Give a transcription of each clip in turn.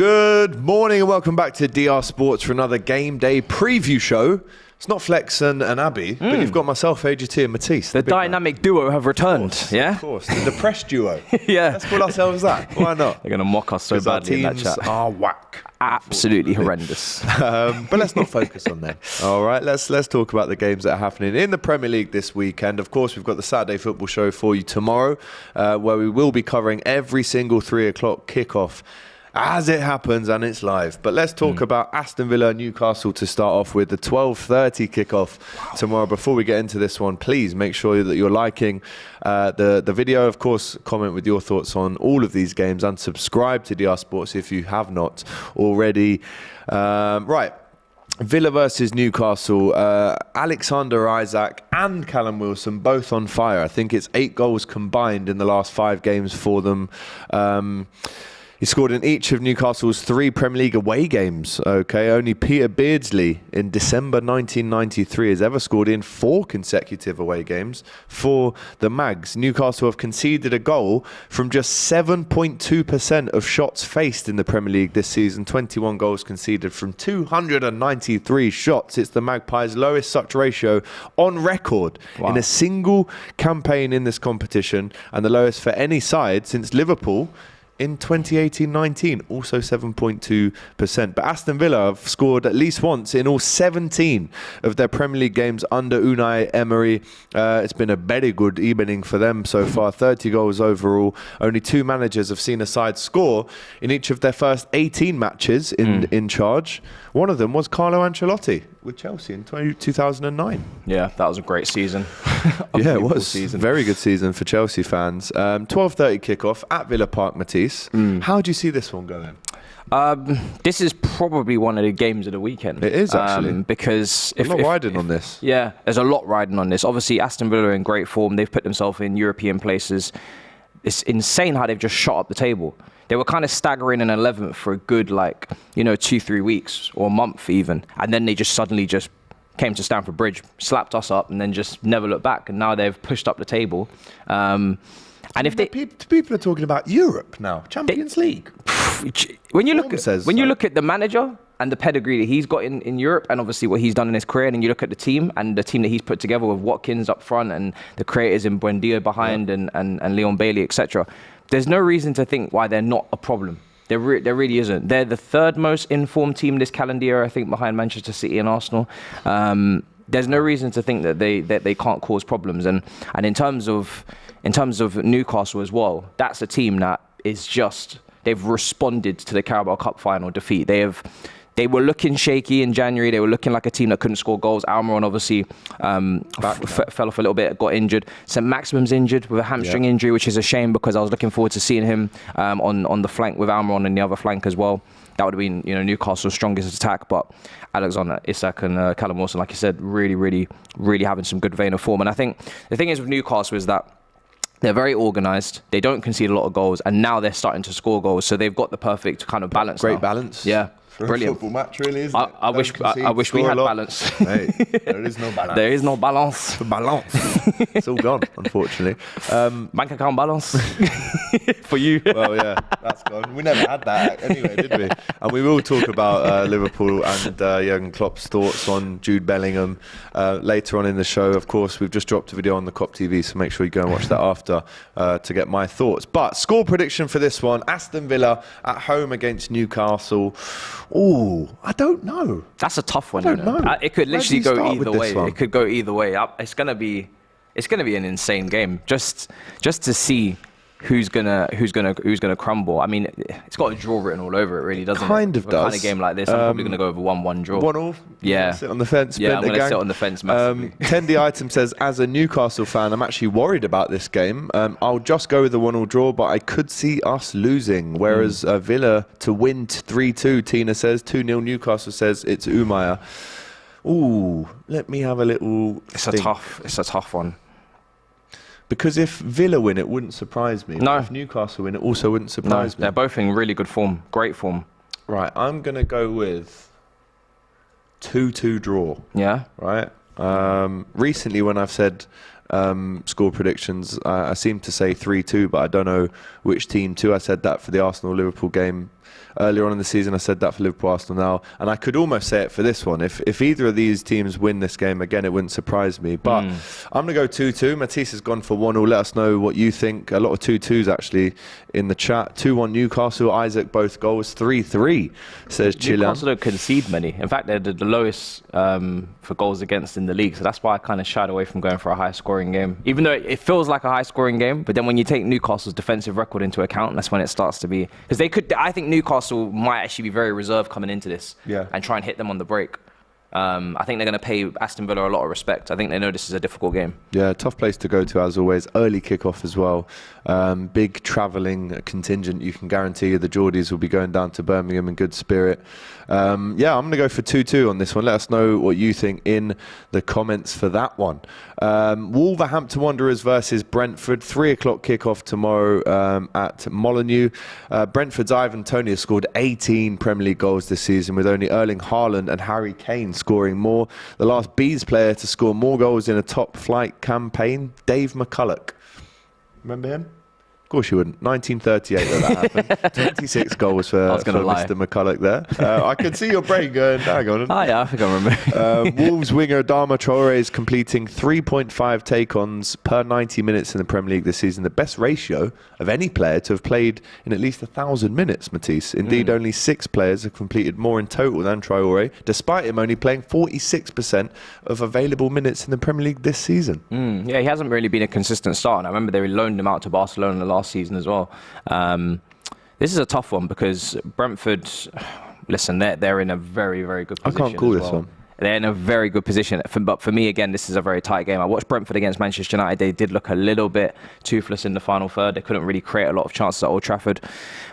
Good morning and welcome back to DR Sports for another game day preview show. It's not Flex and Abby, but you've got myself, AGT, and Matisse. The dynamic duo have returned, Of course, the depressed duo. Yeah. Let's call ourselves that. Why not? They're going to mock us so badly in that chat. Are whack. Absolutely horrendous. But let's not focus on them. All right, let's talk about the games that are happening in the Premier League this weekend. Of course, we've got the Saturday football show for you tomorrow, where we will be covering every single 3 o'clock kickoff as it happens, and it's live. But let's talk about Aston Villa and Newcastle to start off with, the 12:30 kickoff tomorrow. Before we get into this one, please make sure that you're liking the video. Of course, comment with your thoughts on all of these games and subscribe to DR Sports if you have not already. Right. Villa versus Newcastle, Alexander Isak and Callum Wilson both on fire. I think it's 8 goals combined in the last 5 games for them. He scored in each of Newcastle's 3 Premier League away games. Okay, only Peter Beardsley in December 1993 has ever scored in 4 consecutive away games for the Mags. Newcastle have conceded a goal from just 7.2% of shots faced in the Premier League this season. 21 goals conceded from 293 shots. It's the Magpies' lowest such ratio on record in a single campaign in this competition, and the lowest for any side since Liverpool in 2018-19, also 7.2%. But Aston Villa have scored at least once in all 17 of their Premier League games under Unai Emery. It's been a very good evening for them so far. 30 goals overall. Only 2 managers have seen a side score in each of their first 18 matches in charge. One of them was Carlo Ancelotti with Chelsea in 2009. Yeah, that was a great season. Yeah, it was. Very good season for Chelsea fans. 12:30 kickoff at Villa Park, Matisse. How do you see this one going? This is probably one of the games of the weekend. It is, actually. Because there's a lot riding on this. Yeah, there's a lot riding on this. Obviously, Aston Villa are in great form. They've put themselves in European places. It's insane how they've just shot up the table. They were kind of staggering in 11th for a good, 2-3 weeks or a month even. And then they just suddenly just came to Stamford Bridge, slapped us up, and then just never looked back. And now they've pushed up the table. And if people are talking about Europe now, Champions League. When you look at the manager and the pedigree that he's got in Europe, and obviously what he's done in his career, and then you look at the team that he's put together with Watkins up front and the creators in Buendia behind and Leon Bailey, etc. There's no reason to think why they're not a problem. There really isn't. They're the 3rd most informed team this calendar year, I think, behind Manchester City and Arsenal. There's no reason to think that they can't cause problems. And in terms of Newcastle as well, that's a team that is they've responded to the Carabao Cup final defeat. They were looking shaky in January. They were looking like a team that couldn't score goals. Almiron obviously fell off a little bit, got injured. St. Maximum's injured with a hamstring injury, which is a shame because I was looking forward to seeing him on the flank with Almiron and the other flank as well. That would have been Newcastle's strongest attack. But Alexander Isak and Callum Wilson, like you said, really, really, really having some good vein of form. And I think the thing is with Newcastle is that they're very organised. They don't concede a lot of goals, and now they're starting to score goals. So they've got the perfect kind of balance. Great balance. Yeah. For brilliant. A football match, really, isn't it? I wish we had balance. Hey, there is no balance. There is no balance. It's all gone, unfortunately. Bank account balance for you. Well, yeah, that's gone. We never had that anyway, did we? And we will talk about Liverpool and Jurgen Klopp's thoughts on Jude Bellingham later on in the show. Of course, we've just dropped a video on the Cop TV, so make sure you go and watch that after to get my thoughts. But score prediction for this one: Aston Villa at home against Newcastle. Oh, I don't know. That's a tough one. I don't know. It could literally go either way. It could go either way. It's gonna be an insane game. Just to see who's gonna crumble. I mean, it's got a draw written all over it, really, doesn't it? Kind of does. Kind of game like this, I'm probably gonna go over 1-1 draw. 1-1. Yeah. Sit on the fence. Yeah, I'm gonna sit on the fence massively. Tendi Item says, as a Newcastle fan, I'm actually worried about this game. I'll just go with the 1-1 draw, but I could see us losing. Whereas Villa to win 3-2. Tina says 2-0. Newcastle says it's Umaya. Ooh, let me have a little. It's a tough one. Because if Villa win, it wouldn't surprise me. No. If Newcastle win, it also wouldn't surprise me. They're both in really good form. Great form. Right, I'm going to go with 2-2 draw. Yeah. Right. Recently, when I've said score predictions, I seem to say 3-2, but I don't know which team to. I said that for the Arsenal-Liverpool game Earlier on in the season, I said that for Liverpool, Arsenal now, and I could almost say it for this one. If either of these teams win this game, again, it wouldn't surprise me. But I'm going to go 2-2. Matisse has gone for 1-1. Let us know what you think. A lot of 2-2s actually in the chat. 2-1 Newcastle. Isaac, both goals. 3-3, says Chilan. Newcastle don't concede many. In fact, they're the lowest for goals against in the league. So that's why I kind of shied away from going for a high-scoring game. Even though it feels like a high-scoring game, but then when you take Newcastle's defensive record into account, that's when it starts to be... Because I think Newcastle might actually be very reserved coming into this and try and hit them on the break. I think they're going to pay Aston Villa a lot of respect. I think they know this is a difficult game. Yeah, tough place to go to as always. Early kickoff as well. Big travelling contingent. You can guarantee the Geordies will be going down to Birmingham in good spirit. I'm going to go for 2-2 on this one. Let us know what you think in the comments for that one. Wolverhampton Wanderers versus Brentford. 3 o'clock kickoff tomorrow at Molineux. Brentford's Ivan Toney has scored 18 Premier League goals this season, with only Erling Haaland and Harry Kane scoring more. The last Bees player to score more goals in a top flight campaign, Dave McCulloch. Remember him? Of course you wouldn't. 1938 that happened. 26 goals for Mr. McCulloch there. I can see your brain going, hang on. Oh, yeah, I think I remember. Wolves winger Adama Traore is completing 3.5 take-ons per 90 minutes in the Premier League this season, the best ratio of any player to have played in at least 1,000 minutes, Matisse. Indeed, only 6 players have completed more in total than Traore, despite him only playing 46% of available minutes in the Premier League this season. Yeah, he hasn't really been a consistent starter. I remember they loaned him out to Barcelona last season as well. This is a tough one because Brentford, listen, they're in a very, very good position. I can't call this one. They're in a very good position. But for me, again, this is a very tight game. I watched Brentford against Manchester United. They did look a little bit toothless in the final third. They couldn't really create a lot of chances at Old Trafford.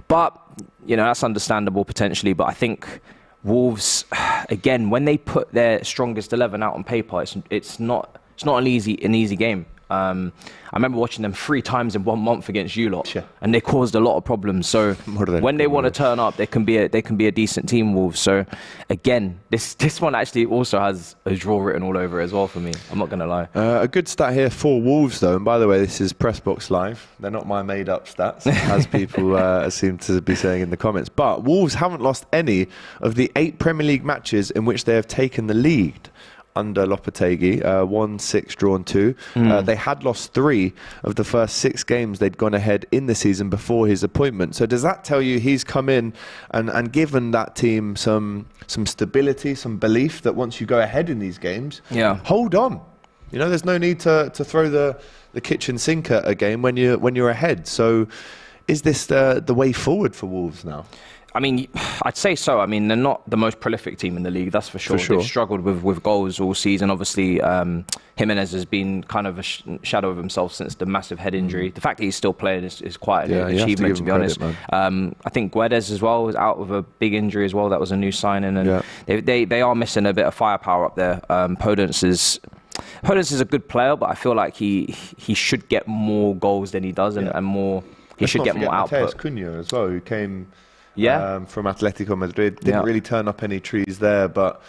But, that's understandable potentially. But I think Wolves, again, when they put their strongest 11 out on paper, it's not an easy game. I remember watching them 3 times in 1 month against you lot, and they caused a lot of problems. So when they want to turn up, they can be a decent team, Wolves. So again, this one actually also has a draw written all over it as well for me. I'm not going to lie. A good stat here for Wolves, though, and by the way, this is Pressbox Live. They're not my made-up stats, as people seem to be saying in the comments. But Wolves haven't lost any of the 8 Premier League matches in which they have taken the lead under Lopetegui, 1-6 drawn 2. They had lost 3 of the first 6 games they'd gone ahead in the season before his appointment. So does that tell you he's come in and given that team some stability, some belief that once you go ahead in these games, hold on. There's no need to throw the kitchen sink at a game when you're ahead. So is this the way forward for Wolves now? I mean, I'd say so. I mean, they're not the most prolific team in the league, that's for sure. They've struggled with goals all season. Obviously, Jimenez has been kind of a shadow of himself since the massive head injury. The fact that he's still playing is quite an achievement, to be honest. I think Guedes as well was out with a big injury as well. That was a new signing, and they are missing a bit of firepower up there. Podence is a good player, but I feel like he should get more goals than he does, and more. He should get more output. Matheus Cunha as well, who came from Atletico Madrid. Didn't really turn up any trees there, but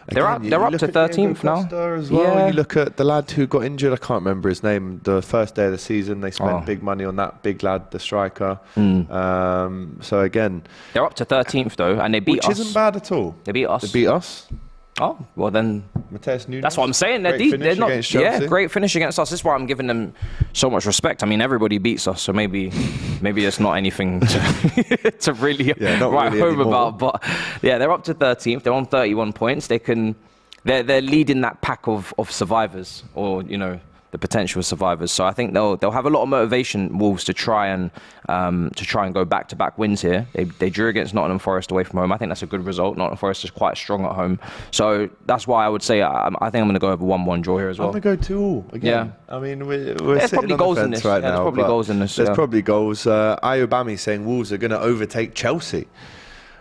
again, they're up to 13th now. As well. You look at the lad who got injured. I can't remember his name. The first day of the season, they spent big money on that big lad, the striker. So again, they're up to 13th though, and they beat us. Which isn't bad at all. They beat us. They beat us. Oh, well then, Matheus Nunes, that's what I'm saying. They're not, great finish against us. This is why I'm giving them so much respect. I mean, everybody beats us, so maybe it's not anything to really write home about. But yeah, they're up to 13th. They're on 31 points. They're leading that pack of survivors, or the potential survivors. So I think they'll have a lot of motivation, Wolves, to try and go back-to-back wins here. They drew against Nottingham Forest away from home. I think that's a good result. Nottingham Forest is quite strong at home, so that's why I would say I think I'm going to go over 1-1 draw here as well. I'm going to go 2-2 again. Yeah. I mean, we're sitting on the fence right now. There's probably goals in this. There's probably goals. Ayobami saying Wolves are going to overtake Chelsea.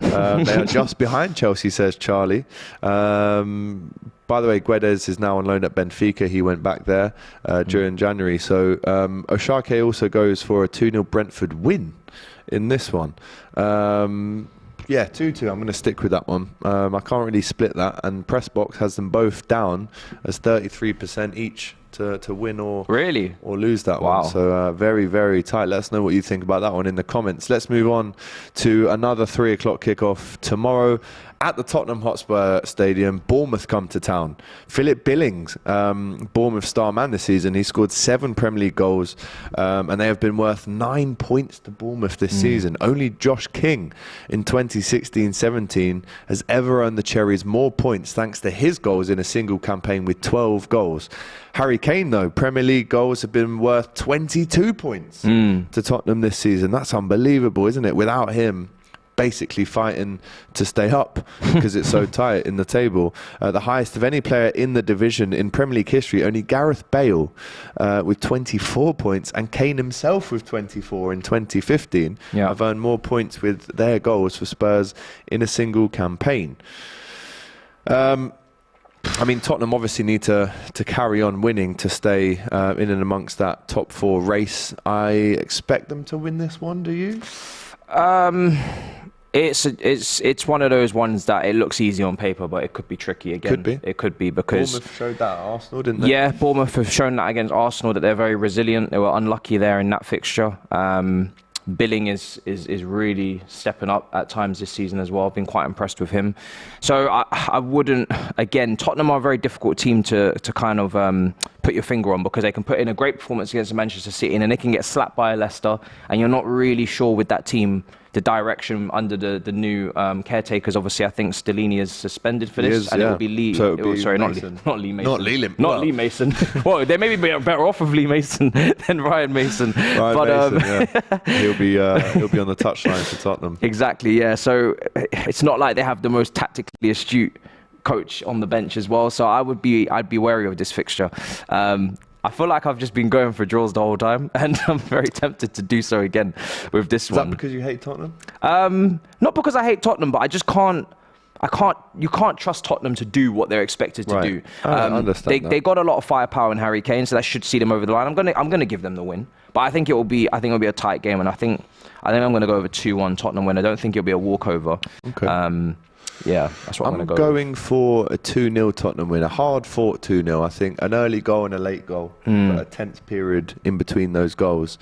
They are just behind Chelsea, says Charlie. By the way, Guedes is now on loan at Benfica. He went back there during January. So Oshake also goes for a 2-0 Brentford win in this one. 2-2. I'm going to stick with that one. I can't really split that. And Pressbox has them both down as 33% each to win or lose that Wow. one. So very, very tight. Let us know what you think about that one in the comments. Let's move on to another 3 o'clock kickoff tomorrow. At the Tottenham Hotspur Stadium, Bournemouth come to town. Philip Billings, Bournemouth star man this season, he scored 7 Premier League goals, and they have been worth 9 points to Bournemouth this season. Only Josh King in 2016-17 has ever earned the Cherries more points thanks to his goals in a single campaign with 12 goals. Harry Kane, though, Premier League goals have been worth 22 points to Tottenham this season. That's unbelievable, isn't it? Without him basically fighting to stay up because it's so tight in the table. The highest of any player in the division in Premier League history, only Gareth Bale with 24 points and Kane himself with 24 in 2015 have earned more points with their goals for Spurs in a single campaign. I mean, Tottenham obviously need to carry on winning to stay in and amongst that top 4 race. I expect them to win this one, do you? It's one of those ones that it looks easy on paper, but it could be tricky again. Could be. It could be because Bournemouth showed that at Arsenal, didn't they? Yeah, Bournemouth have shown that against Arsenal, that they're very resilient. They were unlucky there in that fixture. Billing is really stepping up at times this season as well. I've been quite impressed with him. So I wouldn't, again, Tottenham are a very difficult team to kind of put your finger on, because they can put in a great performance against Manchester City and then they can get slapped by Leicester, and you're not really sure with that team the direction under the new caretakers. Obviously, I think Stellini is suspended for this, and it will be Lee. So not Lee Mason. Not Lee Mason. Well, they may be better off with Lee Mason than Ryan Mason. He'll be on the touchline for Tottenham. Exactly. Yeah. So it's not like they have the most tactically astute coach on the bench as well. So I'd be wary of this fixture. I feel like I've just been going for draws the whole time, and I'm very tempted to do so again with this one. Is that because you hate Tottenham? Not because I hate Tottenham, but I just can't. You can't trust Tottenham to do what they're expected to do. I understand that. They got a lot of firepower in Harry Kane, so that should see them over the line. I'm gonna give them the win, but I think it'll be a tight game, and I think I'm gonna go over 2-1 Tottenham win. I don't think it'll be a walkover. Okay. Yeah, that's what I'm going to go going for a 2-0 Tottenham win, a hard-fought 2-0. I think an early goal and a late goal, but a tense period in between those goals.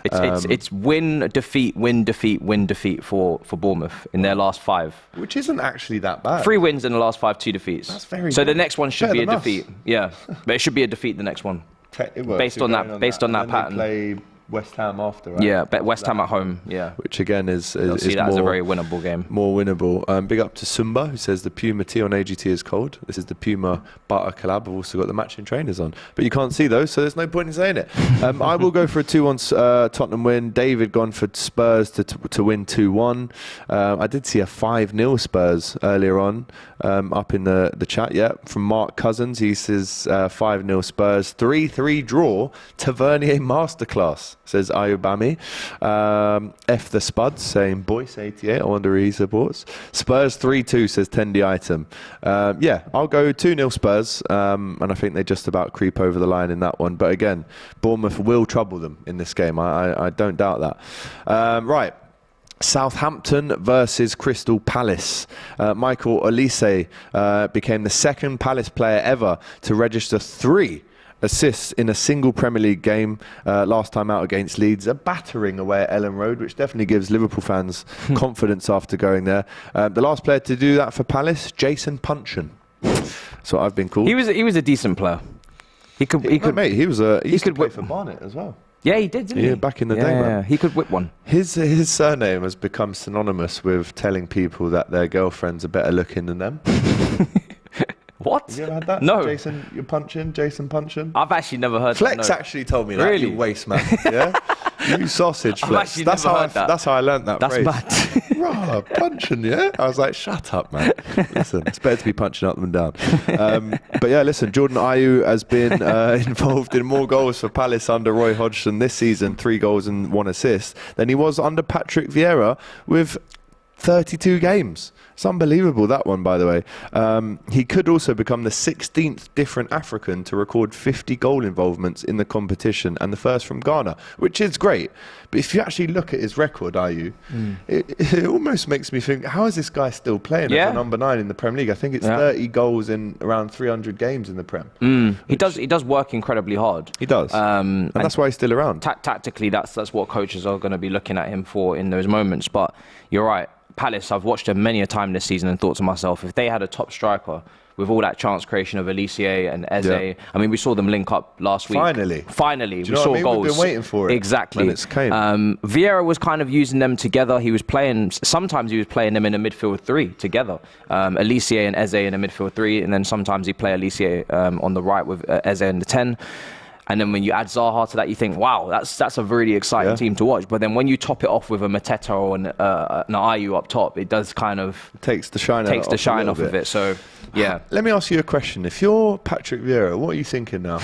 It's win, defeat, win, defeat, win, defeat for Bournemouth in their last 5. Which isn't actually that bad. 3 wins in the last 5, 2 defeats. That's very So good. the next one should be a defeat. Yeah, but it should be a defeat the next one. Based on that pattern. They play West Ham after, right? Yeah, but West Ham at home, yeah. Which again is see that as a very winnable game. More winnable. Big up to Sumba, who says the Puma tea on AGT is cold. This is the Puma butter collab. I've also got the matching trainers on. But you can't see those, so there's no point in saying it. I will go for a 2-1 Tottenham win. David gone for Spurs to win 2-1. I did see a 5-0 Spurs earlier on up in the chat, from Mark Cousins. He says 5-0 Spurs. 3-3 draw. Tavernier masterclass, says Ayubami. F the Spuds saying Boyce 88. I wonder who he supports. Spurs 3-2, says Tendi Item. I'll go 2-0 Spurs, and I think they just about creep over the line in that one. But again, Bournemouth will trouble them in this game. I don't doubt that. Right. Southampton versus Crystal Palace. Michael Olise became the second Palace player ever to register 3 assists in a single Premier League game last time out against Leeds. A battering away at Ellen Road, which definitely gives Liverpool fans confidence after going there. The last player to do that for Palace, Jason Puncheon. That's what I've been called. He was a decent player. He could used to play for Barnet as well. Yeah, he did, didn't he? Yeah, back in the day, man. Yeah, he could whip one. His surname has become synonymous with telling people that their girlfriends are better looking than them. What? Have you ever had that? No. Jason Puncheon? I've actually never heard Flex that. actually told me that. Really? You waste man. Yeah? You sausage Flex. That's how I learnt that phrase. That's mad. Rah, punching, yeah? I was like, shut up, man. Listen, it's better to be punching up than down. But yeah, listen, Jordan Ayew has been involved in more goals for Palace under Roy Hodgson this season, 3 goals and 1 assist, than he was under Patrick Vieira with 32 games It's unbelievable, that one, by the way. He could also become the 16th different African to record 50 goal involvements in the competition and the first from Ghana, which is great. But if you actually look at his record, it almost makes me think, how is this guy still playing as a number 9 in the Premier League? I think it's 30 goals in around 300 games in the Prem. He does work incredibly hard. He does. And that's why he's still around. Tactically, that's what coaches are going to be looking at him for in those moments. But you're right. Palace, I've watched them many a time this season and thought to myself, if they had a top striker with all that chance creation of Elise and Eze, I mean, we saw them link up last week. Finally, we saw goals. We've been waiting for it. Exactly. And it's came. Vieira was kind of using them together. Sometimes he was playing them in a midfield 3 together. Elise and Eze in a midfield 3, and then sometimes he play Elise on the right with Eze in the 10. And then when you add Zaha to that, you think, wow, that's a really exciting team to watch. But then when you top it off with a Mateta or an Ayew up top, it does kind of takes the shine off of it. So, yeah. Let me ask you a question. If you're Patrick Vieira, what are you thinking now?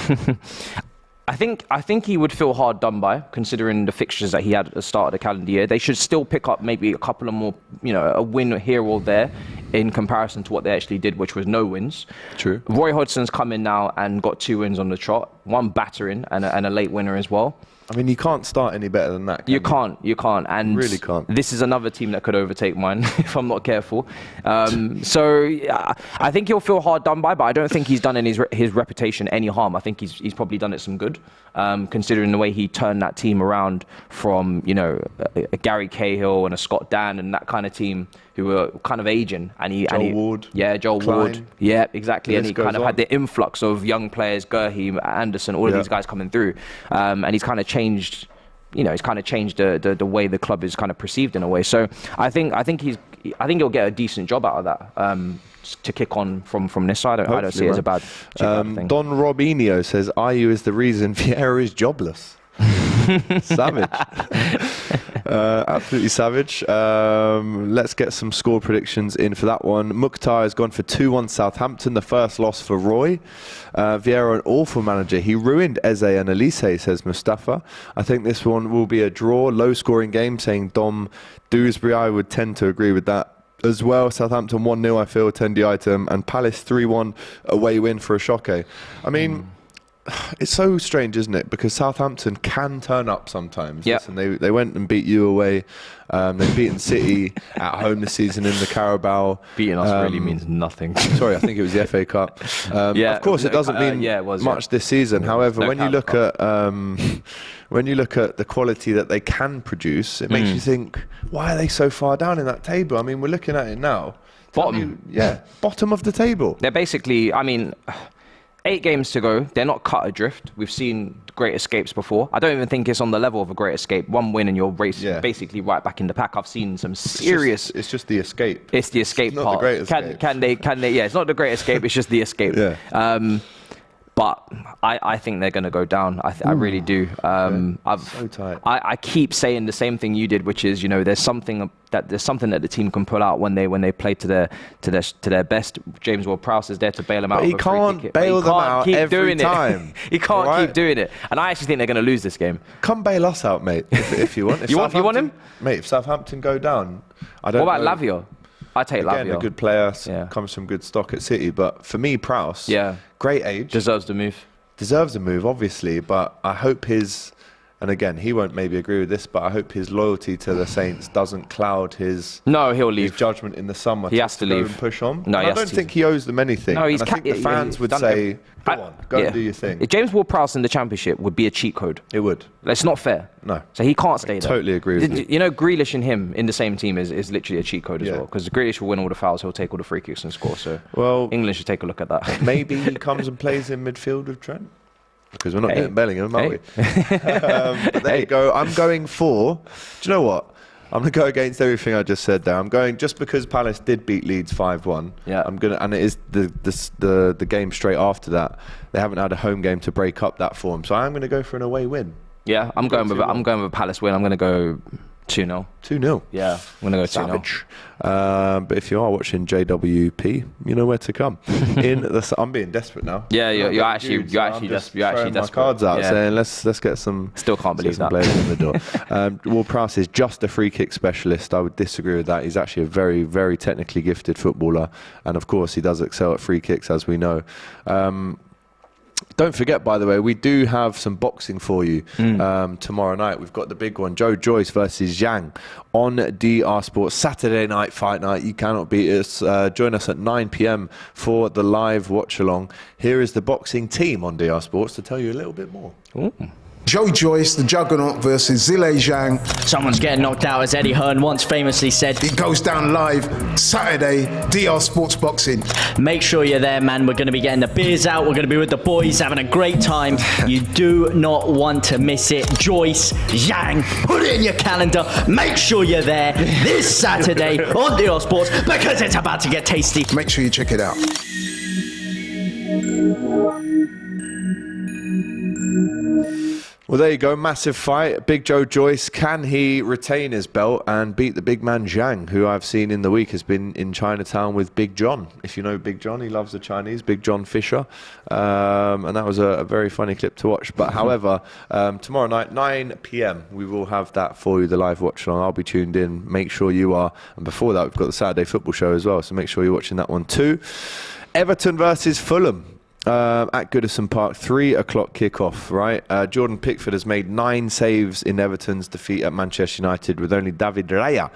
I think he would feel hard done by, considering the fixtures that he had at the start of the calendar year. They should still pick up maybe a couple of more, a win here or there in comparison to what they actually did, which was no wins. True. Roy Hodgson's come in now and got 2 wins on the trot, 1 battering and a late winner as well. I mean, you can't start any better than that. You can't. And really can't. This is another team that could overtake mine if I'm not careful. I think he'll feel hard done by, but I don't think he's done his reputation any harm. I think he's probably done it some good, considering the way he turned that team around from a Gary Cahill and a Scott Dan and that kind of team who were kind of aging. Joel Ward. Yeah, Joel Klein. Ward. Yeah, exactly. And he kind of on. had the influx of young players, Gurhey, Anderson, all of these guys coming through, and he's kind of changed. He's kind of changed the way the club is kind of perceived in a way. So I think he'll get a decent job out of that to kick on from this side. I don't see it as a bad thing. Don Robinho says Ayew is the reason Vieira is jobless. Savage. Absolutely savage. Let's get some score predictions in for that one. Mukhtar has gone for 2-1 Southampton, the first loss for Roy. Vieira, an awful manager. He ruined Eze and Elise, says Mustafa. I think this one will be a draw, low-scoring game, saying Dom Dewsbury. I would tend to agree with that as well. Southampton 1-0, I feel, 10 item, and Palace 3-1 away win for a shock. I mean... It's so strange, isn't it? Because Southampton can turn up sometimes. Yep. Listen, they went and beat you away. They've beaten City at home this season in the Carabao. Beating us really means nothing. Sorry, I think it was the FA Cup. Of course, it doesn't mean much this season. However, when you look at the quality that they can produce, it makes you think, why are they so far down in that table? I mean, we're looking at it now. Bottom of the table. They're basically, 8 games to go. They're not cut adrift. We've seen great escapes before. I don't even think it's on the level of a great escape. 1 win and you're basically right back in the pack. I've seen some serious... It's just the escape. It's the escape part. Not the great escape. Can they? Yeah, it's not the great escape. It's just the escape. But I think they're going to go down. I really do. So tight. I keep saying the same thing you did, which is there's something that the team can pull out when they play to their best. James Ward-Prowse is there to bail them out. But he can't bail them out every time. He can't keep doing it. And I actually think they're going to lose this game. Come bail us out, mate, if you want. You want him? Mate, if Southampton go down, I don't know. What about Lavia? I take Lavia. Again, a good player, comes from good stock at City. But for me, Prowse, great age. Deserves the move. Deserves a move, obviously. But I hope and again, he won't maybe agree with this, but I hope his loyalty to the Saints doesn't cloud his he'll leave. His judgment in the summer. He has to leave and push on. No, I don't think he owes them anything. No, I think the fans would say, go on, go and do your thing. James Ward-Prowse in the Championship would be a cheat code. It would. It's not fair. No. So he can't stay there. Totally agree with you. Grealish and him in the same team is literally a cheat code as well. Because Grealish will win all the fouls, he'll take all the free kicks and score. So England should take a look at that. Maybe he comes and plays in midfield with Trent. Because we're not getting Bellingham, are we? But there you go. I'm going for... Do you know what? I'm going to go against everything I just said there. I'm going just because Palace did beat Leeds 5-1. Yeah. And it is the game straight after that. They haven't had a home game to break up that form. So I'm going to go for an away win. Yeah, I'm going with a Palace win. I'm going to go 2-0. 2-0. Yeah, I'm going to go 2-0. Savage. But if you are watching JWP, you know where to come. I'm being desperate now. Yeah, you're actually desperate. My cards out, yeah. saying let's get some. Still can't believe that. Blazers in the door. Ward-Prowse is just a free kick specialist. I would disagree with that. He's actually a very, very technically gifted footballer, and of course he does excel at free kicks, as we know. Don't forget, by the way, we do have some boxing for you tomorrow night. We've got the big one, Joe Joyce versus Zhang on DR Sports. Saturday night fight night. You cannot beat us. Join us at 9 p.m. for the live watch-along. Here is the boxing team on DR Sports to tell you a little bit more. Ooh. Joe Joyce, the Juggernaut, versus Zhilei Zhang. Someone's getting knocked out, as Eddie Hearn once famously said. It goes down live Saturday, DR Sports Boxing. Make sure you're there, man. We're going to be getting the beers out. We're going to be with the boys, having a great time. You do not want to miss it. Joyce, Zhang, put it in your calendar. Make sure you're there this Saturday on DR Sports, because it's about to get tasty. Make sure you check it out. Well, there you go. Massive fight. Big Joe Joyce. Can he retain his belt and beat the big man Zhang, who I've seen in the week has been in Chinatown with Big John? If you know Big John, he loves the Chinese. Big John Fisher. And that was a very funny clip to watch. But however, tomorrow night, 9 p.m, we will have that for you, the live watch along. I'll be tuned in. Make sure you are. And before that, we've got the Saturday football show as well. So make sure you're watching that one too. Everton versus Fulham. At Goodison Park, 3 o'clock kickoff, right? Jordan Pickford has made 9 saves in Everton's defeat at Manchester United, with only David Raya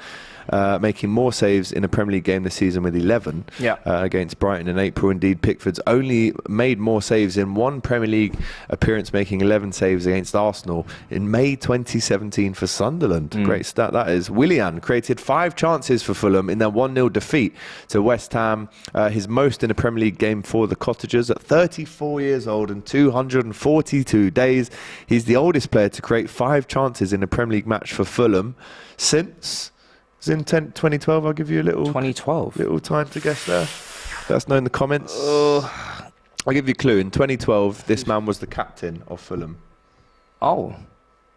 making more saves in a Premier League game this season with 11 against Brighton in April. Indeed, Pickford's only made more saves in one Premier League appearance, making 11 saves against Arsenal in May 2017 for Sunderland. Great stat that is. Willian created 5 chances for Fulham in their 1-0 defeat to West Ham, his most in a Premier League game for the Cottagers. At 34 years old and 242 days, he's the oldest player to create 5 chances in a Premier League match for Fulham since... in 2012, I'll give you a little 2012 little time to guess there. Let us know in the comments. I'll give you a clue. In 2012, this man was the captain of Fulham. Oh,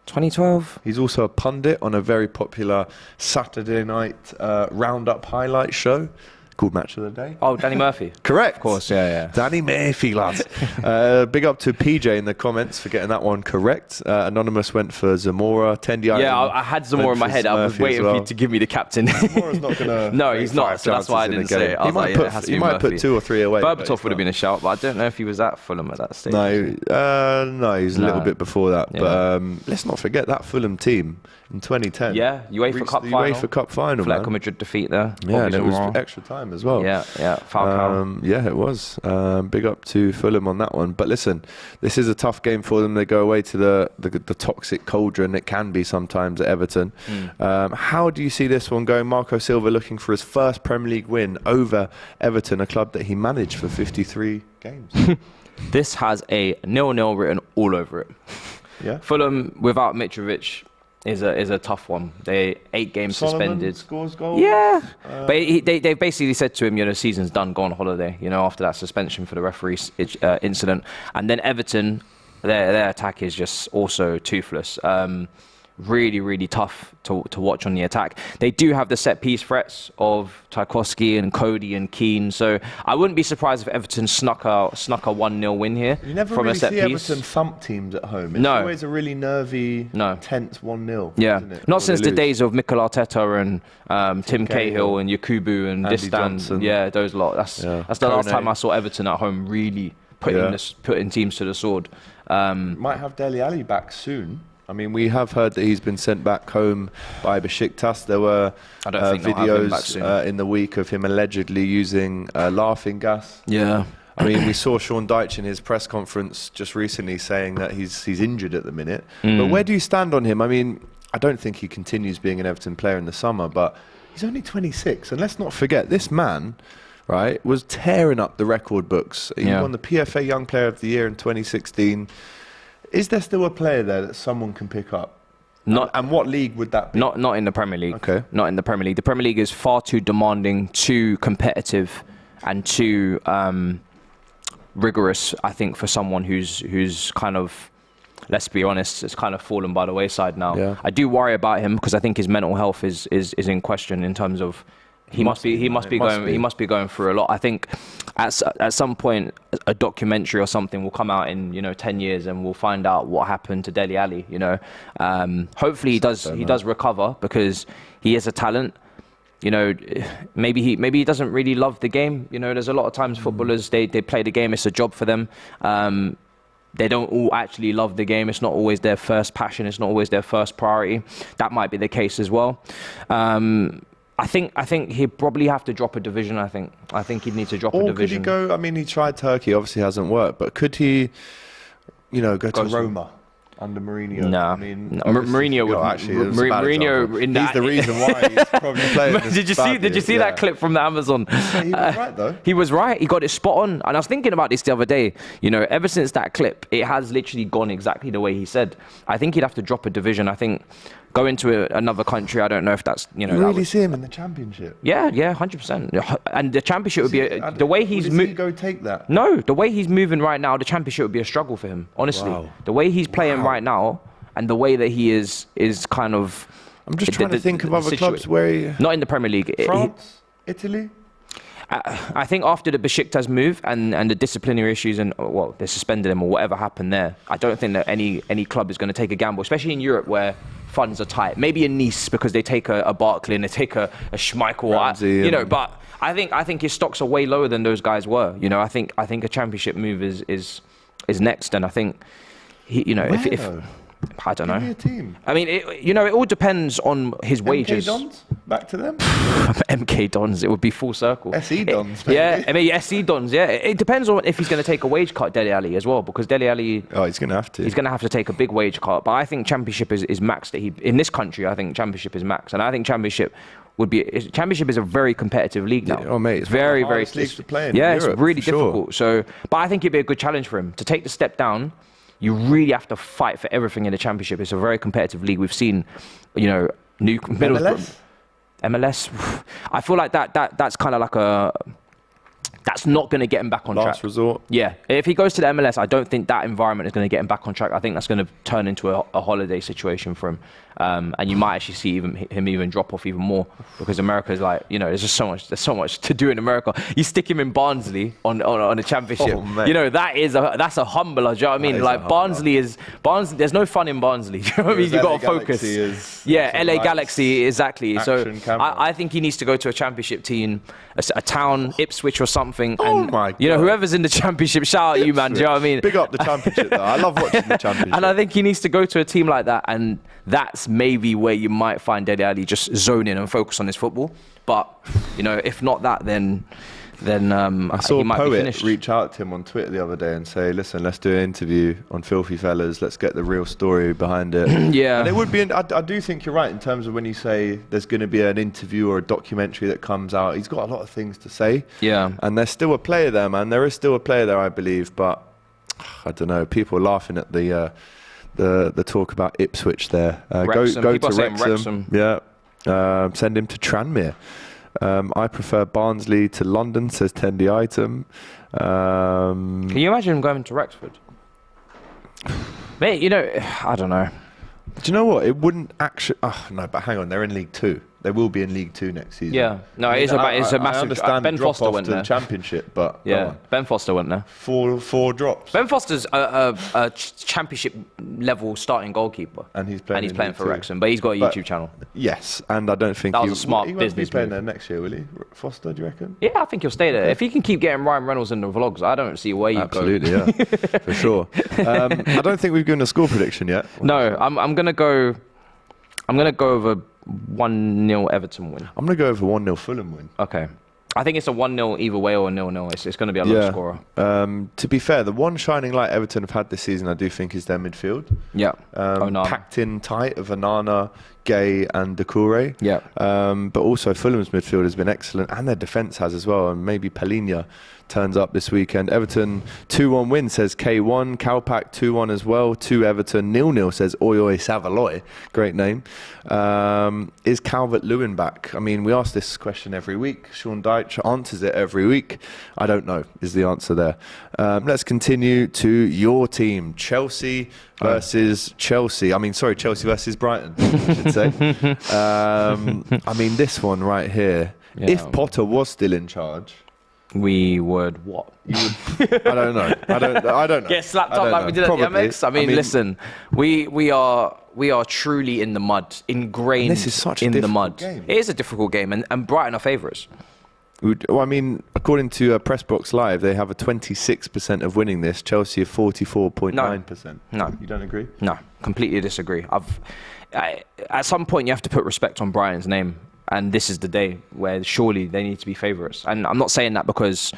2012. He's also a pundit on a very popular Saturday night roundup highlight show called Match of the Day. Oh, Danny Murphy. Correct. Of course, yeah. Danny Murphy, lads. Big up to PJ in the comments for getting that one correct. Anonymous went for Zamora. Tendi. Yeah, I had Zamora in my head. I was waiting for you to give me the captain. Zamora's not going to... No, he's not, so that's why I didn't say it. He might put 2 or 3 away. Berbatov would have been a shout, but I don't know if he was at Fulham at that stage. No, he was a little bit before that. Yeah. But let's not forget that Fulham team in 2010. Yeah, UEFA Cup final. Atletico Madrid defeat there. Yeah, and it was extra time as well. Yeah, Falcao. Yeah, it was. Big up to Fulham on that one. But listen, this is a tough game for them. They go away to the toxic cauldron it can be sometimes at Everton. How do you see this one going? Marco Silva looking for his first Premier League win over Everton, a club that he managed for 53 games. This has a 0-0 written all over it. Yeah. Fulham without Mitrovic is a tough one. They 8 games Solomon suspended. Scores goals. Yeah, but they basically said to him, the season's done, go on holiday. After that suspension for the referee incident, and then Everton, their attack is just also toothless. Really, really tough to watch on the attack. They do have the set piece threats of Tarkowski and Cody and Keane, so I wouldn't be surprised if Everton snuck a 1-0 win here. You never from really a set see piece. Everton thump teams at home. It's always a really nervy, tense 1-0. Yeah, isn't it? not since the days of Mikel Arteta and Tim Cahill and Yakubu and Distan. Yeah, those lot. That's the last time I saw Everton at home really putting teams to the sword. Might have Dele Alli back soon. I mean, we have heard that he's been sent back home by Besiktas. There were videos in the week of him allegedly using laughing gas. Yeah. I mean, we saw Sean Dyche in his press conference just recently saying that he's injured at the minute. But where do you stand on him? I mean, I don't think he continues being an Everton player in the summer, but he's only 26. And let's not forget, this man, right, was tearing up the record books. He won the PFA Young Player of the Year in 2016. Is there still a player there that someone can pick up? And what league would that be? Not in the Premier League. Okay. Not in the Premier League. The Premier League is far too demanding, too competitive, and too rigorous, I think, for someone who's kind of let's be honest, it's kind of fallen by the wayside now. Yeah. I do worry about him because I think his mental health is in question in terms of he must be going through a lot. I think at some point a documentary or something will come out in 10 years and we'll find out what happened to Dele Alli. Hopefully he does recover because he is a talent. Maybe he doesn't really love the game. There's a lot of times footballers they play the game. It's a job for them. They don't all actually love the game. It's not always their first passion. It's not always their first priority. That might be the case as well. I think he'd probably have to drop a division. I think he'd need to drop a division. Could he go? I mean, he tried Turkey. Obviously, hasn't worked. But could he, go to Roma under Mourinho? No, I mean, Mourinho would. Mourinho, he's the reason why he's probably playing. Did you see that clip from the Amazon? Yeah, he was right though. He was right. He got it spot on. And I was thinking about this the other day. Ever since that clip, it has literally gone exactly the way he said. I think he'd have to drop a division. I think go into another country. I don't know if that's You really see him in the Championship? Yeah, 100%. And the Championship would be the way he's moving. Go take that. No, the way he's moving right now, the Championship would be a struggle for him. Honestly, the way he's playing right now, and the way that he is kind of. I'm just trying to think of other clubs where he. Not in the Premier League. France, Italy. I think after the Besiktas move and the disciplinary issues and they suspended him or whatever happened there, I don't think that any club is going to take a gamble, especially in Europe where funds are tight. Maybe in Nice because they take a Barkley and they take a Schmeichel, Ramsey, But I think his stocks are way lower than those guys were. I think a Championship move is next, and I think if I don't know. Give me a team. I mean, it all depends on his wages. MK Dons? Back to them? MK Dons, it would be full circle. SE Dons, yeah, I mean, SE Dons, yeah. It depends on if he's going to take a wage cut, Dele Alli, as well, because Dele Alli... Oh, he's going to have to. He's going to have to take a big wage cut, but I think Championship is max. In this country, I think Championship is max, and I think Championship is a very competitive league now. Yeah, oh, mate, it's very league to play in Europe, it's really difficult. Sure. But I think it'd be a good challenge for him to take the step down. You really have to fight for everything in the Championship. It's a very competitive league. We've seen, MLS. I feel like that's kind of like that's not going to get him back on track. Last resort. Yeah. If he goes to the MLS, I don't think that environment is going to get him back on track. I think that's going to turn into a holiday situation for him. And you might actually see him drop off even more because America's like, there's just so much to do in America. You stick him in Barnsley on a Championship. Oh, that's a humbler. Do you know what I mean? Like Barnsley, there's no fun in Barnsley. Do you know what I mean? You've got to focus. LA Galaxy, exactly. So I think he needs to go to a Championship team, a town, Ipswich or something. And whoever's in the Championship, shout out you, man. Do you know what I mean? Big up the Championship though. I love watching the Championship. And I think he needs to go to a team like that, and that's maybe where you might find Dele Alli just zone in and focus on his football. But if not that, then I saw he might be Poet finished. reach out to him on Twitter the other day and say, listen, let's do an interview on Filthy Fellas. Let's get the real story behind it. Yeah. And it would be, I do think you're right in terms of when you say there's going to be an interview or a documentary that comes out. He's got a lot of things to say. Yeah. And there's still a player there, man. There is still a player there, I believe. But I don't know. People are laughing at the talk about Ipswich there. Go to Wrexham. Yeah. Send him to Tranmere. I prefer Barnsley to London, says Tendy Item. Can you imagine him going to Wrexford? Mate, I don't know. Do you know what? It wouldn't actually... Oh, no, but hang on. They're in League 2. They will be in League 2 next season. Yeah. No, it's a massive... I understand Ben drop Foster off went to there. the Championship, but... Yeah, Ben Foster went there. Four drops. Ben Foster's a Championship level starting goalkeeper. And he's playing for Wrexham, but he's got a YouTube channel. Yes, and I don't think that was a smart he business won't be playing move. there next year, will he? Foster, do you reckon? Yeah, I think he'll stay there. If he can keep getting Ryan Reynolds in the vlogs, I don't see where you Absolutely, yeah, for sure. I don't think we've given a score prediction yet. No, I'm gonna go over 1-0 Everton win. I'm going to go over 1-0 Fulham win. Okay. I think it's a 1-0 either way or a 0-0. It's going to be a low scorer. To be fair, the one shining light Everton have had this season, I do think, is their midfield. Yeah. Packed in tight of Onana, Gay and Doucouré. Yeah. But also Fulham's midfield has been excellent, and their defence has as well, and maybe Palhinha turns up this weekend. Everton 2-1 win, says K1. Calpac 2-1 as well. 2 Everton 0-0, says Oyoy Savaloy. Great name. Is Calvert-Lewin back? I mean, we ask this question every week. Sean Dyche answers it every week. I don't know is the answer there. Let's continue to your team. Chelsea versus Chelsea. I mean, sorry, Chelsea versus Brighton, I should say. I mean, this one right here. Yeah. If Potter was still in charge, we would what? I don't know. I don't know. Get slapped up like we did at the MX. I mean, listen, we are truly in the mud, ingrained this is such in a the mud. game. It is a difficult game, and Brighton are favourites. Well, I mean, according to Pressbox Live, they have a 26% of winning this. Chelsea are 44.9%. No. You don't agree? No, completely disagree. At some point, you have to put respect on Brighton's name. And this is the day where surely they need to be favourites. And I'm not saying that because,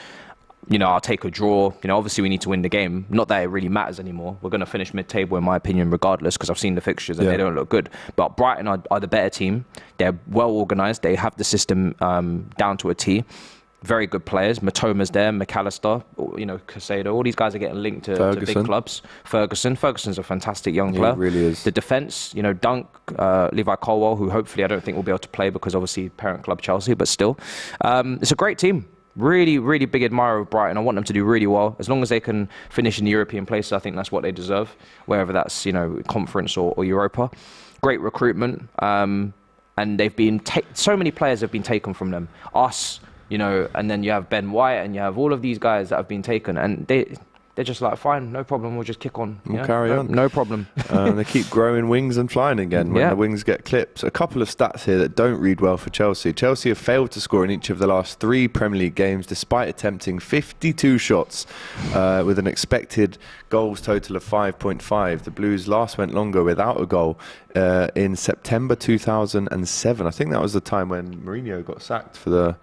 I'll take a draw. Obviously we need to win the game. Not that it really matters anymore. We're going to finish mid-table, in my opinion, regardless, because I've seen the fixtures and they don't look good. But Brighton are the better team. They're well organised. They have the system down to a T. Very good players. Matoma's there, McAllister, Casado. All these guys are getting linked to big clubs. Ferguson's a fantastic young player. He really is. The defence, Dunk, Levi Colwell, who hopefully I don't think will be able to play because obviously parent club Chelsea, but still. It's a great team. Really, really big admirer of Brighton. I want them to do really well. As long as they can finish in the European places, I think that's what they deserve, whether that's, Conference or Europa. Great recruitment. And they've been, so many players have been taken from them. Us, and then you have Ben White and you have all of these guys that have been taken, and they're just like, fine, no problem, we'll just kick on. We'll carry on. No problem. They keep growing wings and flying again when the wings get clipped. A couple of stats here that don't read well for Chelsea. Chelsea have failed to score in each of the last 3 Premier League games, despite attempting 52 shots with an expected goals total of 5.5. The Blues last went longer without a goal in September 2007. I think that was the time when Mourinho got sacked for the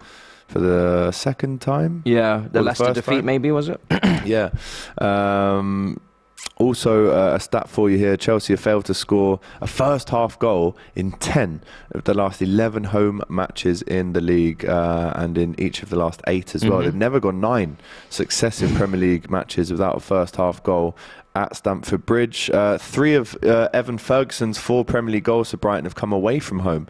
second time. Yeah, the Leicester defeat maybe, was it? Yeah. Also, a stat for you here. Chelsea have failed to score a first half goal in 10 of the last 11 home matches in the league, and in each of the last 8 as well. They've never gone 9 successive Premier League matches without a first half goal at Stamford Bridge. 3 of Evan Ferguson's 4 Premier League goals for Brighton have come away from home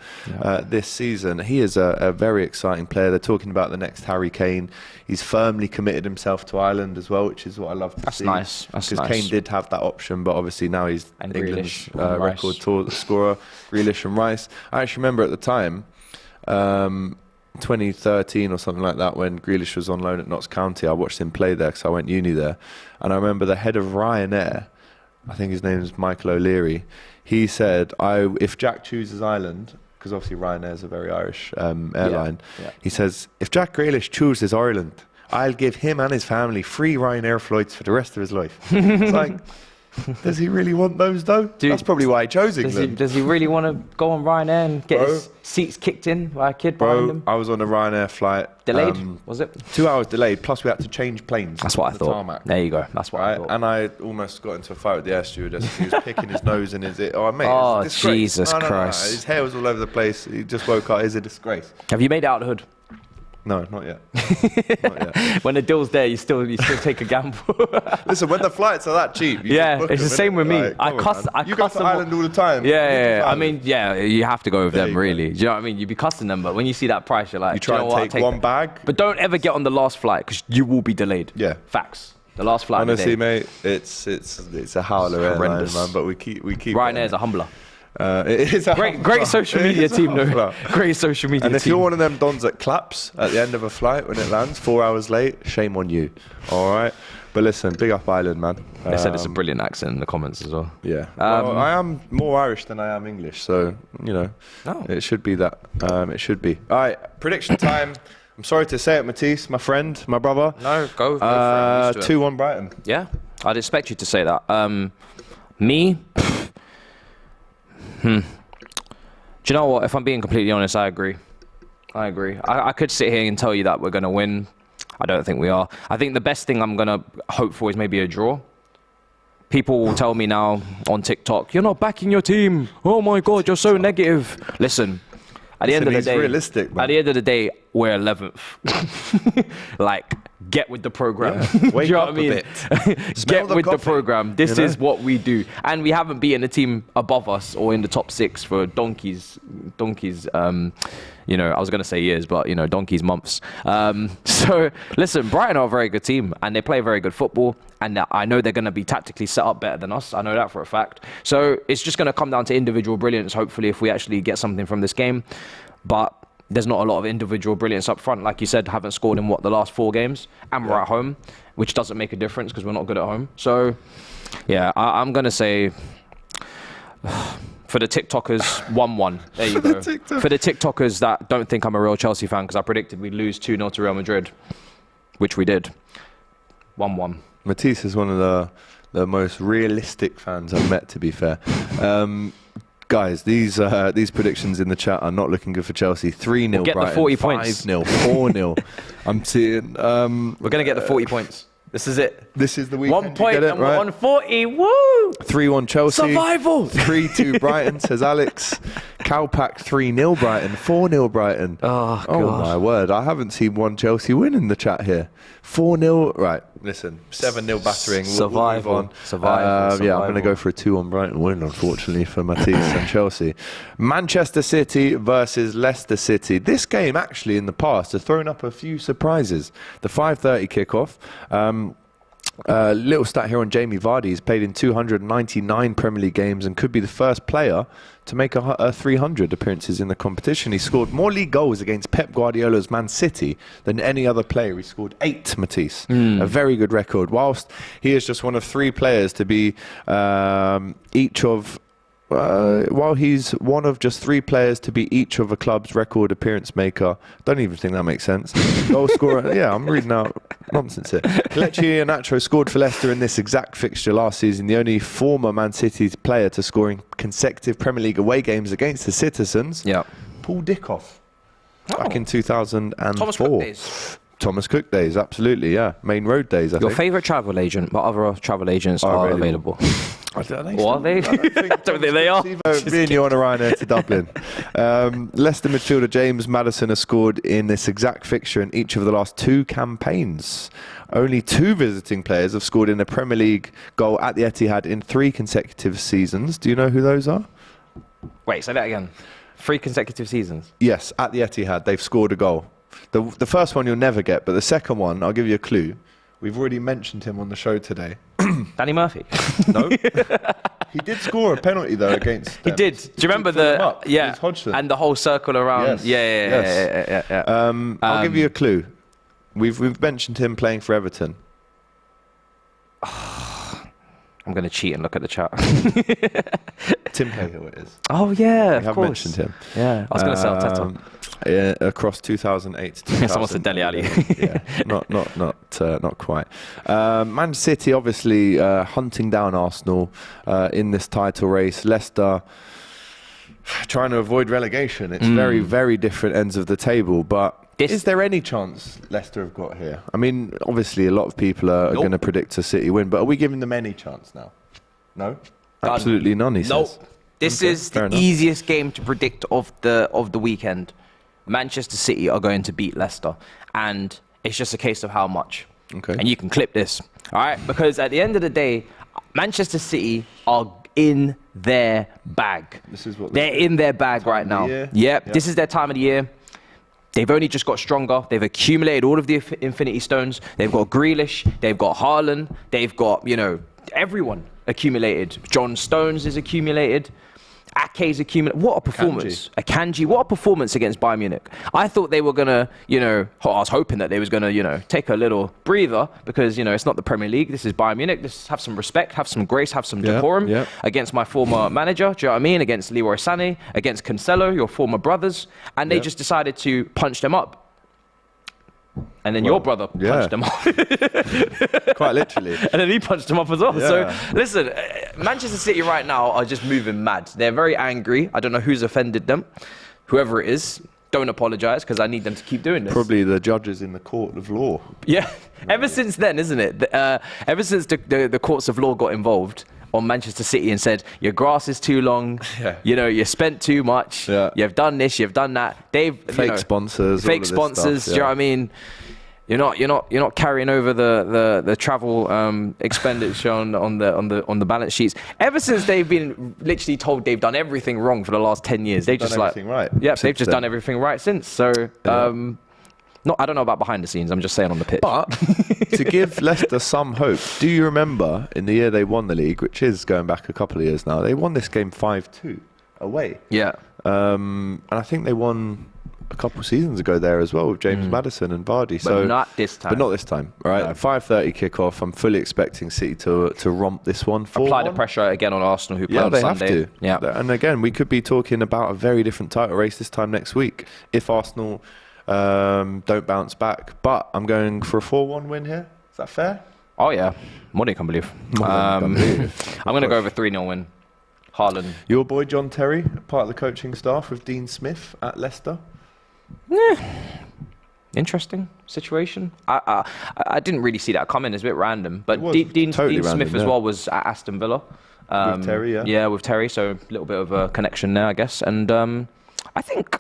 this season. He is a very exciting player. They're talking about the next Harry Kane. He's firmly committed himself to Ireland as well, which is what I love to see. That's nice. Because Kane did have that option, but obviously now he's England's record scorer. Grealish and Rice. I actually remember at the time, 2013 or something like that, when Grealish was on loan at Notts County. I watched him play there because I went uni there, and I remember the head of Ryanair, I think his name is Michael O'Leary, he said, if Jack chooses Ireland, because obviously Ryanair is a very Irish airline, he says, if Jack Grealish chooses Ireland, I'll give him and his family free Ryanair flights for the rest of his life. It's like, does he really want those though? Dude, that's probably why he chose England. Does he really want to go on Ryanair and get his seats kicked in by a kid behind him? I was on a Ryanair flight. Delayed, was it? 2 hours delayed, plus we had to change planes. That's what I thought. Tarmac. There you go. That's what I thought. And I almost got into a fight with the air stewardess. He was picking his nose and his ear. Oh, mate, oh, it's a disgrace. Jesus Christ. No. His hair was all over the place. He just woke up. It's a disgrace. Have you made it out of the hood? No, not yet. Not yet. When the deal's there, you still take a gamble. Listen, when the flights are that cheap, it's the same with me. I cuss you go to Ireland all the time. Yeah. I mean, you have to go with them, really. Do you know what I mean? You be cussing them, but when you see that price, you're like, you try and take one bag. But don't ever get on the last flight because you will be delayed. Yeah, facts. The last flight. Honestly, mate, it's a howler airline, man. But we keep. Ryanair's a humbler. It is a great social media team, though. Great social media team. And if you're one of them dons that claps at the end of a flight when it lands 4 hours late, shame on you. All right. But listen, big up Ireland, man. They said it's a brilliant accent in the comments as well. Yeah. Well, I am more Irish than I am English, so it should be that. It should be. All right. Prediction time. I'm sorry to say it, Matisse, my friend, my brother. No, go for it. 2-1 Brighton. Yeah, I'd expect you to say that. Me. Do you know what? If I'm being completely honest, I agree. I could sit here and tell you that we're going to win. I don't think we are. I think the best thing I'm going to hope for is maybe a draw. People will tell me now on TikTok, you're not backing your team. Oh my God, you're so negative. Listen, at the end of the day, realistic, man. At the end of the day, we're 11th. Like, get with the program. Yeah. Wake Do you know up what I mean? a bit. Get with the coffee, program. This you know? is what we do. And we haven't beaten a team above us or in the top 6 for donkeys, I was going to say years, but, donkeys, months. So, listen, Brighton are a very good team, and they play very good football, and I know they're going to be tactically set up better than us. I know that for a fact. So, it's just going to come down to individual brilliance, hopefully, if we actually get something from this game. But there's not a lot of individual brilliance up front. Like you said, haven't scored in, the last 4 games, and we're at home, which doesn't make a difference because we're not good at home. So, yeah, I'm going to say... For the TikTokers, 1-1. There you go. For the TikTokers that don't think I'm a real Chelsea fan, because I predicted we'd lose 2-0 to Real Madrid, which we did. 1-1. Matisse is one of the most realistic fans I've met, to be fair. Guys, these predictions in the chat are not looking good for Chelsea. 3-0 we'll get Brighton, the 40 points. 5-0, 4-0. I'm seeing... We're going to get the 40 points. This is it. This is the weekend. 1 point and we're on 40. Woo! 3-1 Chelsea. Survival! 3-2 Brighton, says Alex. Cowpack 3-0 Brighton. 4-0 Brighton. Oh, my word. I haven't seen one Chelsea win in the chat here. 4-0. Right, listen. 7-0 battering. Survival. We'll move on. Survival. Yeah, I'm going to go for a 2-1 Brighton win, unfortunately, for Matisse and Chelsea. Manchester City versus Leicester City. This game, actually, in the past, has thrown up a few surprises. The 5:30 kickoff. Little stat here on Jamie Vardy. He's played in 299 Premier League games and could be the first player to make a 300 appearances in the competition. He scored more league goals against Pep Guardiola's Man City than any other player. He scored 8, Matisse. A very good record. Whilst he is just one of 3 players to be while he's one of just 3 players to be each of a club's record appearance maker. Don't even think that makes sense. Goal scorer. Yeah, I'm reading out nonsense here. Kelechi Iheanacho scored for Leicester in this exact fixture last season. The only former Man City player to score in consecutive Premier League away games against the Citizens. Yeah. Paul Dickoff. Back in 2004. Thomas Cook days. Thomas Cook days, absolutely, yeah. Main Road days, I think. Your favourite travel agent, but other travel agents are available. Are they? Or are they? I don't think they are. Me and you on a Ryanair to Dublin. Leicester midfielder James Maddison has scored in this exact fixture in each of the last 2 campaigns. Only 2 visiting players have scored in a Premier League goal at the Etihad in 3 consecutive seasons. Do you know who those are? Wait, say that again. 3 consecutive seasons? Yes, at the Etihad, they've scored a goal. The first one you'll never get, but the second one, I'll give you a clue. We've already mentioned him on the show today. Danny Murphy? No. He did score a penalty, though, against... He did. Do you remember the... Yeah, Hodgson. and the whole circle around. Yes. Yeah. I'll give you a clue. We've mentioned him playing for Everton. I'm going to cheat and look at the chat. Tim Cahill it is. Oh, yeah, We have mentioned him. Yeah, I was going to say Arteta. Across 2008 to 2000. Someone said Dele Alli. Yeah, not quite. Man City obviously hunting down Arsenal in this title race. Leicester trying to avoid relegation. It's very, very different ends of the table. But is there any chance Leicester have got here? I mean, obviously a lot of people are going to predict a City win, but are we giving them any chance now? No? Absolutely none, he says. This is the easiest game to predict of the weekend. Manchester City are going to beat Leicester, and it's just a case of how much. Okay. And you can clip this, all right? Because at the end of the day, Manchester City are in their bag. They're in their bag right now. Yep, this is their time of the year. They've only just got stronger. They've accumulated all of the Infinity Stones. They've got Grealish. They've got Haaland. They've got, everyone accumulated. John Stones is accumulated. Ake's accumulated. What a performance. Akanji. What a performance against Bayern Munich. I thought they were going to, I was hoping that they was going to, take a little breather because, it's not the Premier League. This is Bayern Munich. Just have some respect, have some grace, have some decorum against my former manager. Do you know what I mean? Against Leroy Sané, against Cancelo, your former brothers. And they just decided to punch them up. And then your brother punched him up. Quite literally. And then he punched him up as well. Yeah. So, listen, Manchester City right now are just moving mad. They're very angry. I don't know who's offended them. Whoever it is, don't apologise because I need them to keep doing this. Probably the judges in the court of law. Yeah. Ever since then, isn't it? Ever since the courts of law got involved, on Manchester City and said, your grass is too long, you spent too much, you've done this, you've done that. Fake sponsors. Fake sponsors, do you know what I mean? You're not carrying over the travel expenditure on the balance sheets. Ever since they've been literally told they've done everything wrong for the last 10 years, they've just done everything right. Yeah, they've just done everything right since. So I don't know about behind the scenes. I'm just saying on the pitch. But to give Leicester some hope, do you remember in the year they won the league, which is going back a couple of years now, they won this game 5-2 away. Yeah. And I think they won a couple of seasons ago there as well with James Maddison and Vardy. But not this time. But not this time, right? No. 5:30 kickoff. I'm fully expecting City to romp this one. Apply the pressure again on Arsenal, who play on Sunday. Have to. Yeah. And again, we could be talking about a very different title race this time next week if Arsenal don't bounce back. But I'm going for a 4-1 win here. Is that fair? Oh yeah, more than you can believe. I'm going to go over 3-0 win. Haaland. Your boy John Terry, part of the coaching staff with Dean Smith at Leicester. Interesting situation. I didn't really see that coming. It's a bit random. But Dean totally Smith as well was at Aston Villa. With Terry, Yeah, with Terry. So a little bit of a connection there, I guess. And I think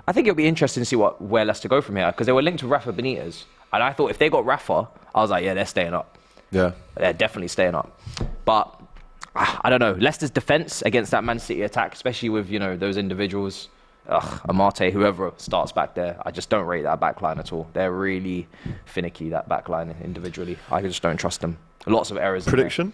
it'll be interesting to see where Leicester go from here, because they were linked to Rafa Benitez, and I thought if they got Rafa, I was like, yeah, they're staying up. Yeah, they're definitely staying up. But I don't know. Leicester's defense against that Man City attack, especially with those individuals. Amate, whoever starts back there, I just don't rate that back line at all. They're really finicky, that back line individually. I just don't trust them. Lots of errors. Prediction?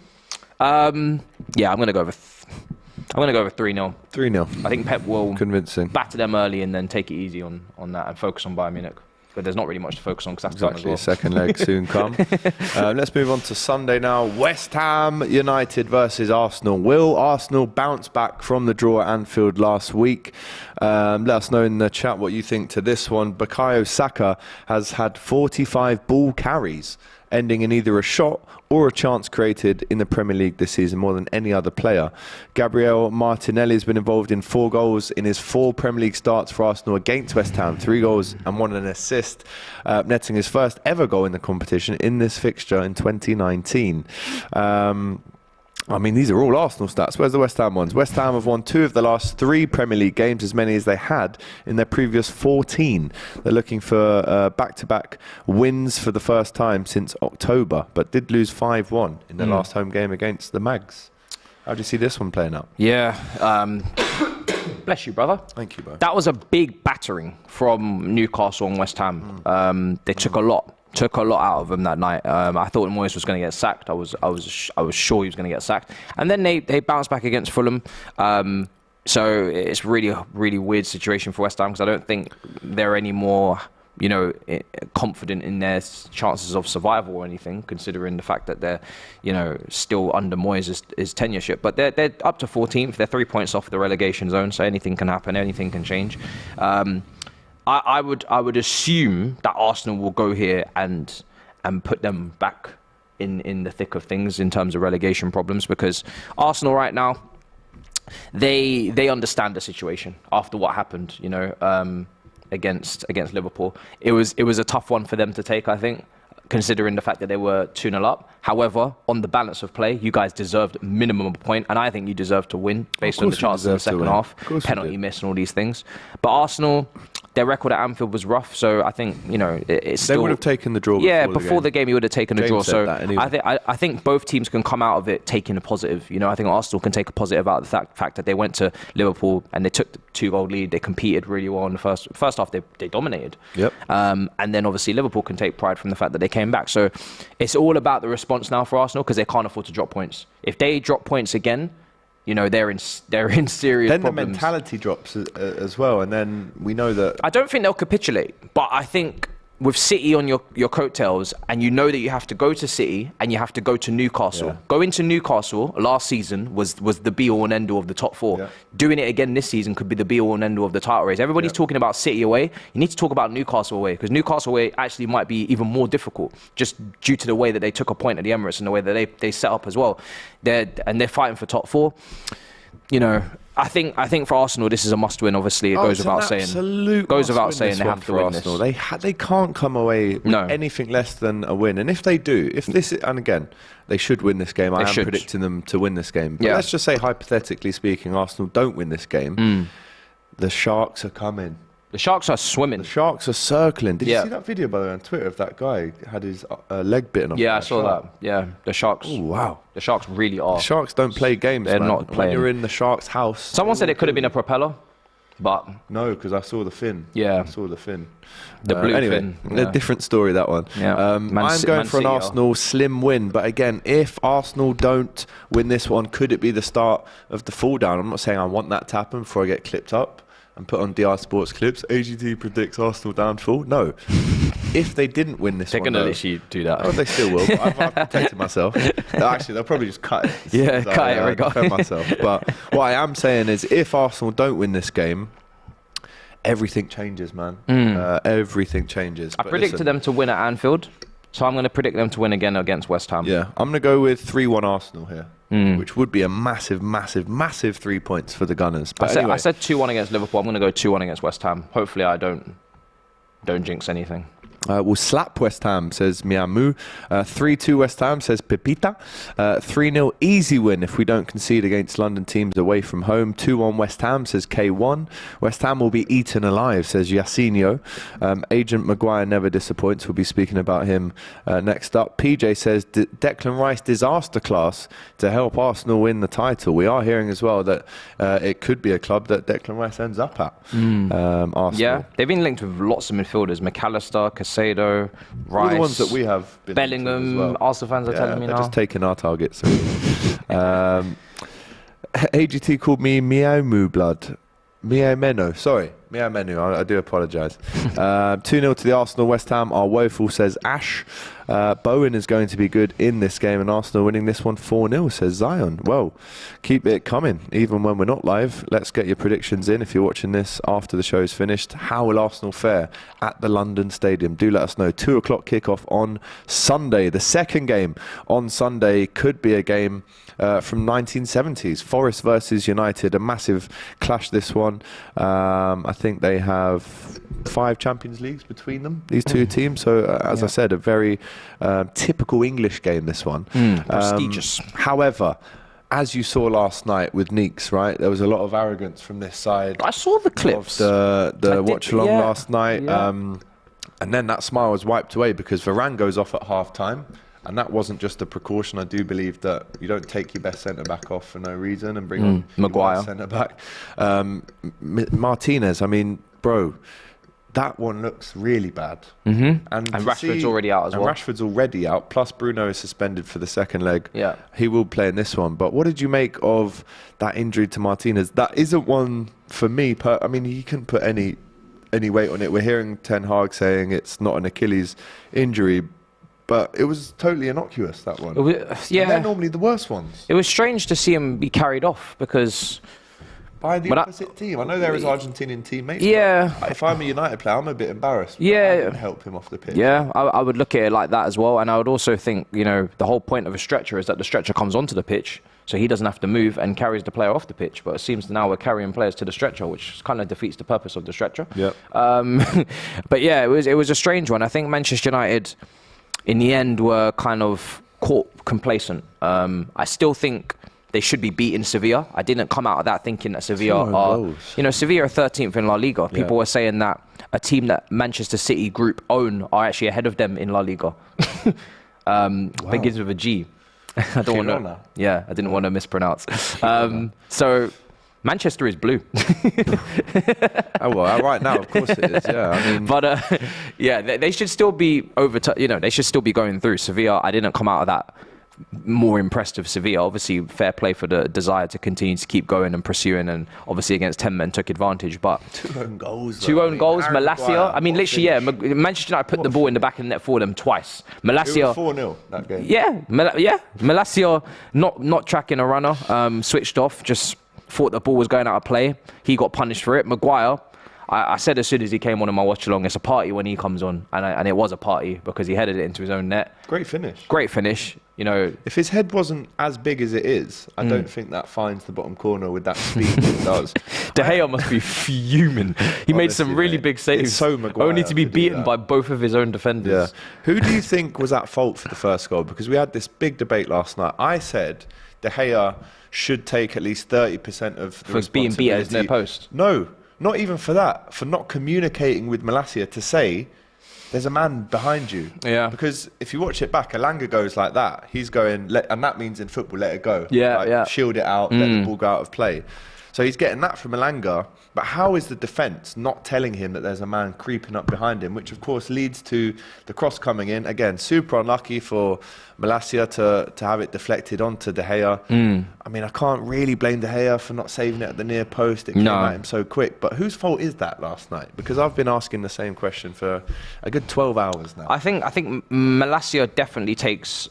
Yeah, I'm going to go over 3-0. 3-0. I think Pep will convincing batter them early and then take it easy on that and focus on Bayern Munich. But there's not really much to focus on because that's exactly. done as Second leg soon come. Let's move on to Sunday now. West Ham United versus Arsenal. Will Arsenal bounce back from the draw at Anfield last week? Let us know in the chat what you think to this one. Bukayo Saka has had 45 ball carries, ending in either a shot or a chance created in the Premier League this season, more than any other player. Gabriel Martinelli has been involved in 4 goals in his 4 Premier League starts for Arsenal against West Ham, 3 goals and 1 assist, netting his first ever goal in the competition in this fixture in 2019. I mean, these are all Arsenal stats. Where's the West Ham ones? West Ham have won 2 of the last 3 Premier League games, as many as they had in their previous 14. They're looking for back-to-back wins for the first time since October, but did lose 5-1 in their last home game against the Mags. How do you see this one playing out? Yeah. Bless you, brother. Thank you, bro. That was a big battering from Newcastle and West Ham. They took a lot out of him that night. I thought Moyes was going to get sacked. I was sure he was going to get sacked. And then they bounced back against Fulham. So it's really a really weird situation for West Ham, because I don't think they're any more confident in their chances of survival or anything, considering the fact that they're still under Moyes' tenureship. But they're up to 14th. They're 3 points off the relegation zone, so anything can happen, anything can change. I would assume that Arsenal will go here and put them back in the thick of things in terms of relegation problems, because Arsenal right now, they understand the situation after what happened, against Liverpool. It was a tough one for them to take, I think, considering the fact that they were 2-0 up. However, on the balance of play, you guys deserved minimum a point, and I think you deserve to win based on the chances in the second half, penalty miss and all these things. But Arsenal, their record at Anfield was rough, so I think it's still. They would have taken the draw. Before the game, you would have taken a draw. So anyway. I think both teams can come out of it taking a positive. I think Arsenal can take a positive out of the fact that they went to Liverpool and they took the 2-goal lead. They competed really well in the first half. They dominated. Yep. And then obviously Liverpool can take pride from the fact that they came back. So it's all about the response now for Arsenal, because they can't afford to drop points. If they drop points again, they're in serious then problems. The mentality drops as well, and then we know that. I don't think they'll capitulate, but I think with City on your coattails, and that you have to go to City and you have to go to Newcastle. Yeah. Going to Newcastle last season was the be-all and end-all of the top 4. Yeah. Doing it again this season could be the be-all and end-all of the title race. Everybody's talking about City away. You need to talk about Newcastle away, because Newcastle away actually might be even more difficult, just due to the way that they took a point at the Emirates and the way that they set up as well. They're fighting for top 4. you know, I think for Arsenal this is a must-win. Obviously, it goes without saying. Goes without saying they have to win Arsenal. this. They can't come away with anything less than a win. And if they do, and again, they should win this game. I am predicting them to win this game. But let's just say, hypothetically speaking, Arsenal don't win this game. The Sharks are coming. The Sharks are swimming. The Sharks are circling. Did you see that video, by the way, on Twitter of that guy had his leg bitten off? Yeah, I saw that. Yeah, the Sharks. Oh, wow. The Sharks really are. The Sharks don't play games, They're man. not playing. When you're in the Sharks' house. Someone said it could have been a propeller, but... No, because I saw the fin. Yeah. I saw the fin. The blue anyway, fin. A different story, that one. Yeah. I'm going for an Arsenal slim win. But again, if Arsenal don't win this one, could it be the start of the fall down? I'm not saying I want that to happen before I get clipped up and put on DR Sports clips. AGT predicts Arsenal downfall. No. If they didn't win this They're one, going to literally do that. Oh, they still will. But I've protected myself. Actually, they'll probably just cut it. Yeah, cut it. Defend myself. But what I am saying is, if Arsenal don't win this game, everything changes, man. Everything changes. I predicted them to win at Anfield, so I'm going to predict them to win again against West Ham. Yeah, I'm going to go with 3-1 Arsenal here, which would be a massive, massive, massive 3 points for the Gunners. But I said 2-1 against Liverpool. I'm going to go 2-1 against West Ham. Hopefully I don't jinx anything. We'll slap West Ham, says Miamu. 3-2 West Ham, says Pepita. 3-0 easy win if we don't concede against London teams away from home. 2-1 West Ham, says K1. West Ham will be eaten alive, says Yacinho. Agent Maguire never disappoints. We'll be speaking about him next up. PJ says Declan Rice disaster class to help Arsenal win the title. We are hearing as well that it could be a club that Declan Rice ends up at. Arsenal. Yeah, they've been linked with lots of midfielders. McAllister, Casado, Rice, all the ones that we have been Bellingham. As well. Arsenal fans are telling me they're now. just taking our targets. AGT called me Miamu Blood. Miameno, sorry. Miamenu, I do apologise. 2-0 to the Arsenal. West Ham are woeful, says Ash. Bowen is going to be good in this game, and Arsenal winning this one 4-0, says Zion. Well, keep it coming, even when we're not live. Let's get your predictions in if you're watching this after the show's finished. How will Arsenal fare at the London Stadium? Do let us know. 2 o'clock kickoff on Sunday. The second game on Sunday could be a game from 1970s. Forest versus United, a massive clash this one. I think they have 5 Champions Leagues between them, these two teams. So, as I said, a very typical English game, this one. Prestigious. However, as you saw last night with Neeks, right, there was a lot of arrogance from this side. I saw the clips. The watch-along last night. Yeah. And then that smile was wiped away because Varane goes off at half-time. And that wasn't just a precaution. I do believe that you don't take your best centre-back off for no reason and bring on Maguire centre-back. Martinez, I mean, bro, that one looks really bad. And Rashford's already out as well. And Rashford's already out, plus Bruno is suspended for the second leg. Yeah. He will play in this one. But what did you make of that injury to Martinez? That isn't one for me. I mean, he couldn't put any weight on it. We're hearing Ten Hag saying it's not an Achilles injury, but it was totally innocuous, that one. Yeah. And they're normally the worst ones. It was strange to see him be carried off because... By the opposite team. I know there is Argentinian teammates. Yeah. If I'm a United player, I'm a bit embarrassed. Yeah. I didn't help him off the pitch. Yeah, I would look at it like that as well. And I would also think, you know, the whole point of a stretcher is that the stretcher comes onto the pitch, so he doesn't have to move and carries the player off the pitch. But it seems now we're carrying players to the stretcher, which kind of defeats the purpose of the stretcher. Yep. But yeah, it was a strange one. I think Manchester United, in the end, were kind of caught complacent. I still think they should be beating Sevilla. I didn't come out of that thinking that Sevilla are... You know, Sevilla are 13th in La Liga. People were saying that a team that Manchester City Group own are actually ahead of them in La Liga. Begins with a G. I don't want to... Yeah, I didn't want to mispronounce. So... Manchester is blue. Oh well, right now, of course it is. Yeah, I mean, but yeah, they should still be they should still be going through. Sevilla, I didn't come out of that more impressed with Sevilla. Obviously, fair play for the desire to continue to keep going and pursuing, and obviously against 10 men took advantage. But 2 own goals. Two own goals. Malacia. I mean, literally, yeah. Manchester United put the ball in the back of the net for them twice. Malacia. It was 4-0 that game. Yeah, Malacia not tracking a runner. Switched off. Just thought the ball was going out of play. He got punished for it. Maguire, I said as soon as he came on in my watch along, it's a party when he comes on, and it was a party because he headed it into his own net. Great finish. Great finish. You know, if his head wasn't as big as it is, I don't think that finds the bottom corner with that speed it does. De Gea must be fuming. He made some really big saves. It's so Maguire only to be beaten by both of his own defenders. Yeah. Who do you think was at fault for the first goal? Because we had this big debate last night. I said De Gea should take at least 30% of the for being beat at his near post. No, not even for that. For not communicating with Malacia to say, there's a man behind you. Yeah. Because if you watch it back, Elanga goes like that. He's going, and that means in football, let it go. Yeah, like, shield it out, let the ball go out of play. So he's getting that from Elanga. But how is the defence not telling him that there's a man creeping up behind him, which of course leads to the cross coming in. Again, super unlucky for Malacia to have it deflected onto De Gea. I mean, I can't really blame De Gea for not saving it at the near post. It came at him so quick. But whose fault is that last night? Because I've been asking the same question for a good 12 hours now. I think Malacia definitely takes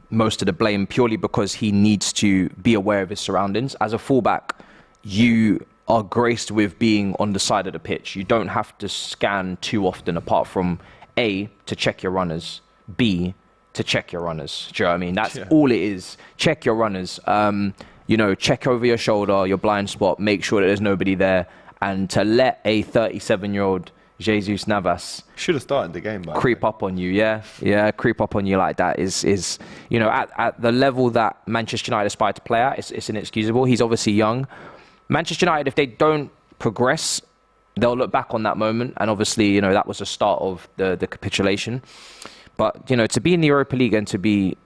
most of the blame purely because he needs to be aware of his surroundings. As a fullback, you are graced with being on the side of the pitch. You don't have to scan too often apart from A, to check your runners, B, to check your runners. Do you know what I mean? That's all it is. Check your runners. You know, check over your shoulder, your blind spot, make sure that there's nobody there. And to let a 37-year-old Jesus Navas should have started the game, creep up on you, creep up on you like that is you know, at the level that Manchester United aspire to play at, it's inexcusable. He's obviously young. Manchester United, if they don't progress, they'll look back on that moment, and obviously, you know, that was the start of the capitulation. But you know, to be in the Europa League and to be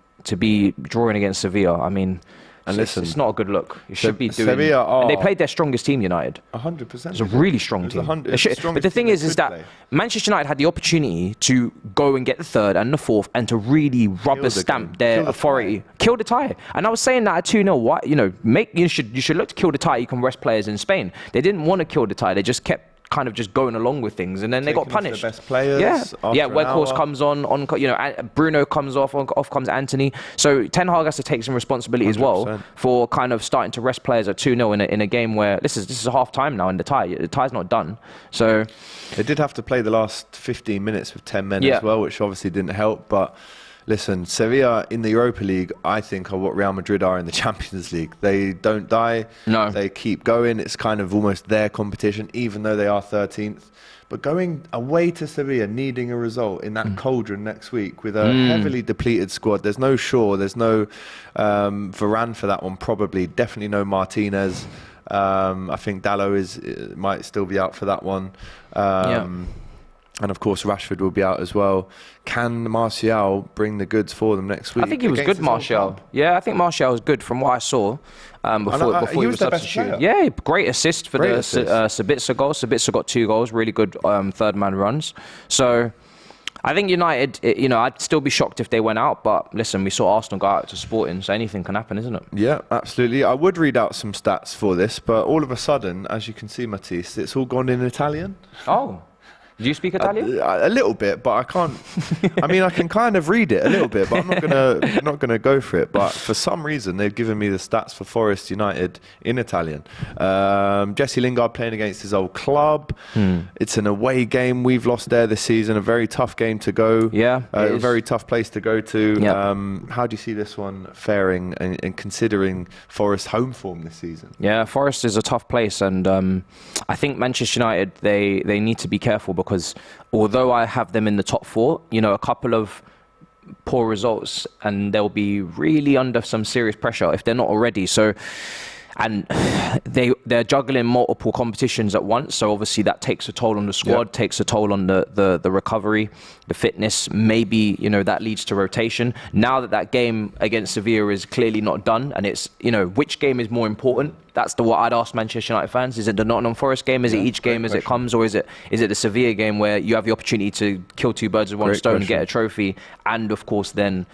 drawing against Sevilla, I mean, and listen, it's not a good look. You should be doing. Sevilla and they played their strongest team, United. 100%. It's a really strong team. But the thing is that Manchester United had the opportunity to go and get the third and the fourth, and to really rubber stamp their authority, kill the tie. And I was saying that at 2-0. What, you know, you should look to kill the tie. You can rest players in Spain. They didn't want to kill the tie. They just kept kind of just going along with things, and then they got punished. The best players. Weghorst comes on, you know, Bruno comes off comes Anthony. So Ten Hag has to take some responsibility 100%. As well for kind of starting to rest players at 2-0 in a game where this is a half time now, and the tie's not done. So they did have to play the last 15 minutes with 10 men as well, which obviously didn't help. But listen, Sevilla in the Europa League, I think, are what Real Madrid are in the Champions League. They don't die. No. They keep going. It's kind of almost their competition, even though they are 13th. But going away to Sevilla, needing a result in that cauldron next week with a heavily depleted squad. There's no Shaw. There's no Varane for that one, probably. Definitely no Martinez. I think Dalot might still be out for that one. And of course, Rashford will be out as well. Can Martial bring the goods for them next week? I think he was good, Martial. Yeah, I think Martial was good from what I saw before he was substituted. Yeah, great assist for the Sabitzer goal. Sabitzer got 2 goals, really good third man runs. So I think United, you know, I'd still be shocked if they went out. But listen, we saw Arsenal go out to Sporting, so anything can happen, isn't it? Yeah, absolutely. I would read out some stats for this, but all of a sudden, as you can see, Matisse, it's all gone in Italian. Oh. Do you speak Italian? A little bit, but I can't. I mean, I can kind of read it a little bit, but I'm not gonna go for it. But for some reason, they've given me the stats for Forest United in Italian. Jesse Lingard playing against his old club. It's an away game. We've lost there this season. A very tough game to go. Yeah, a very tough place to go to. Yep. How do you see this one faring, and considering Forest home form this season? Yeah, Forest is a tough place, and I think Manchester United they need to be careful, because although I have them in the top 4, you know, a couple of poor results and they'll be really under some serious pressure if they're not already. So, and they're juggling multiple competitions at once. So obviously that takes a toll on the squad, takes a toll on the recovery, the fitness. Maybe, you know, that leads to rotation. Now that game against Sevilla is clearly not done, and it's, you know, which game is more important? That's what I'd ask Manchester United fans. Is it the Nottingham Forest game? Is it each game as it comes? Or is it the Sevilla game where you have the opportunity to kill 2 birds with one stone, get a trophy, and of course then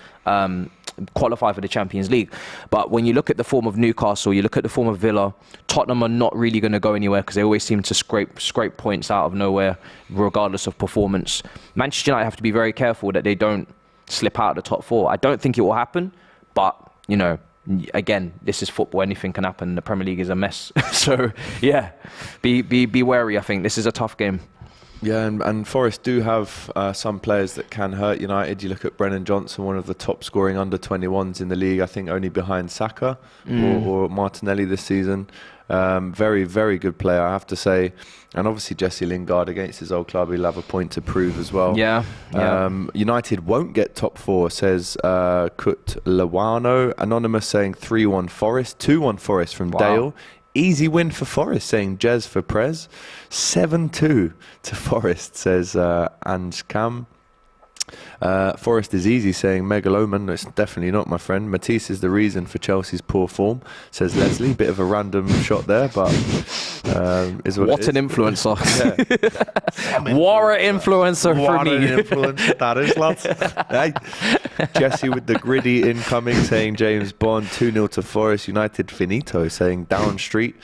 qualify for the Champions League? But when you look at the form of Newcastle, you look at the form of Villa, Tottenham are not really going to go anywhere, because they always seem to scrape points out of nowhere, regardless of performance. Manchester United have to be very careful that they don't slip out of the top 4. I don't think it will happen, but, you know, again, this is football. Anything can happen. The Premier League is a mess. So, yeah, be wary. I think this is a tough game. Yeah, and Forest do have some players that can hurt United. You look at Brennan Johnson, one of the top scoring under-21s in the league, I think only behind Saka or Martinelli this season. Very, very good player, I have to say. And obviously Jesse Lingard against his old club, he'll have a point to prove as well. Yeah. United won't get top 4, says Kut Lawano. Anonymous saying 3-1 Forest, 2-1 Forest from Dale. Easy win for Forest, saying Jez for Prez. 7-2 to Forest, says Anskam. Forest is easy, saying Megaloman. It's definitely not, my friend. Matisse is the reason for Chelsea's poor form, says Leslie. Bit of a random shot there, but is what an influencer. What an influencer for me. What an influencer that is, lads. Hey. Jesse with the gritty incoming, saying James Bond. 2-0 to Forest. United finito, saying Down Street.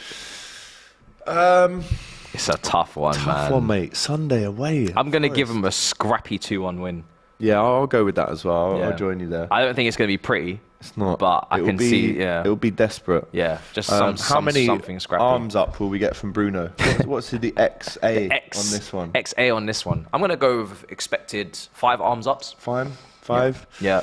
It's a tough one, man. Tough one, mate. Sunday away. I'm going to give them a scrappy 2-1 win. Yeah, I'll go with that as well. I'll join you there. I don't think it's going to be pretty. It's not. But I can see, It'll be desperate. Yeah, just how many something scrappy. arms up will we get from Bruno? What's the XA on this one? XA on this one. I'm going to go with expected 5 arms ups. 5? Yeah.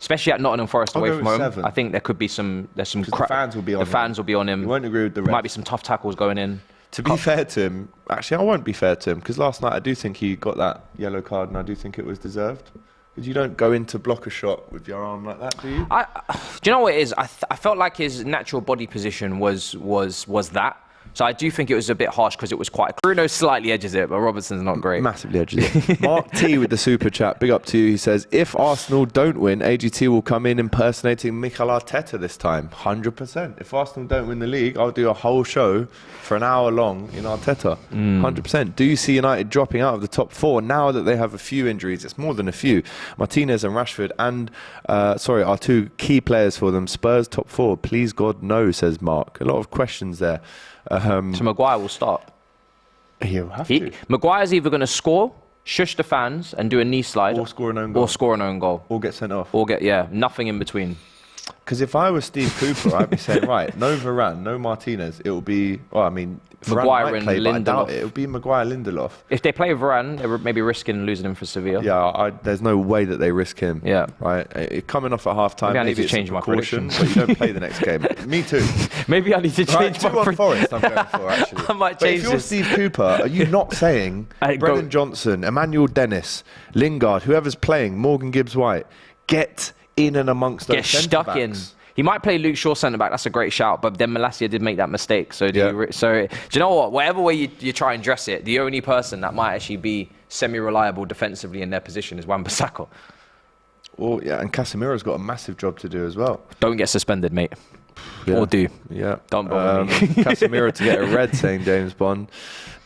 Especially at Nottingham Forest away from home. 7. I think there could be some the fans will be on him. The fans will be on him. You won't agree with the There rest. might be some tough tackles going in. To be fair to him, actually, I won't be fair to him because last night I do think he got that yellow card and I do think it was deserved. Because you don't go in to block a shot with your arm like that, do you? Do you know what it is? I felt like his natural body position was that. So I do think it was a bit harsh because it was quite... Bruno slightly edges it, but Robertson's not great. Massively edges it. Mark T with the super chat. Big up to you. He says, if Arsenal don't win, AGT will come in impersonating Mikel Arteta this time. 100%. If Arsenal don't win the league, I'll do a whole show for an hour long in Arteta. 100%. Do you see United dropping out of the top 4 now that they have a few injuries? It's more than a few. Martinez and Rashford and, are 2 key players for them. Spurs top 4. Please God, no, says Mark. A lot of questions there. So Maguire will start. He'll have to. Maguire's either going to score, shush the fans and do a knee slide. Or score an own goal. Or get sent off. Nothing in between. Because if I was Steve Cooper, I'd be saying, right, no Varane, no Martinez. It will be, Maguire and Lindelof. It would be Maguire, Lindelof. If they play Varane, they're maybe risking losing him for Sevilla. Yeah, there's no way that they risk him. Yeah. Right. Coming off at half time, maybe I need to change my prediction. But you don't play the next game. Me too. Maybe I need to change my prediction. Forest, I'm going for, actually. I might change if you're Steve Cooper, are you not saying Brennan Johnson, Emmanuel Dennis, Lingard, whoever's playing, Morgan Gibbs-White, get in and amongst those centre-backs? Get stuck in. He might play Luke Shaw centre-back. That's a great shout. But then Malacia did make that mistake. So do you know what? Whatever way you try and dress it, the only person that might actually be semi-reliable defensively in their position is Wan-Bissaka. Well, yeah, and Casemiro's got a massive job to do as well. Don't get suspended, mate. Yeah. Or do. Yeah. Don't bother me. Casemiro to get a red, saying James Bond.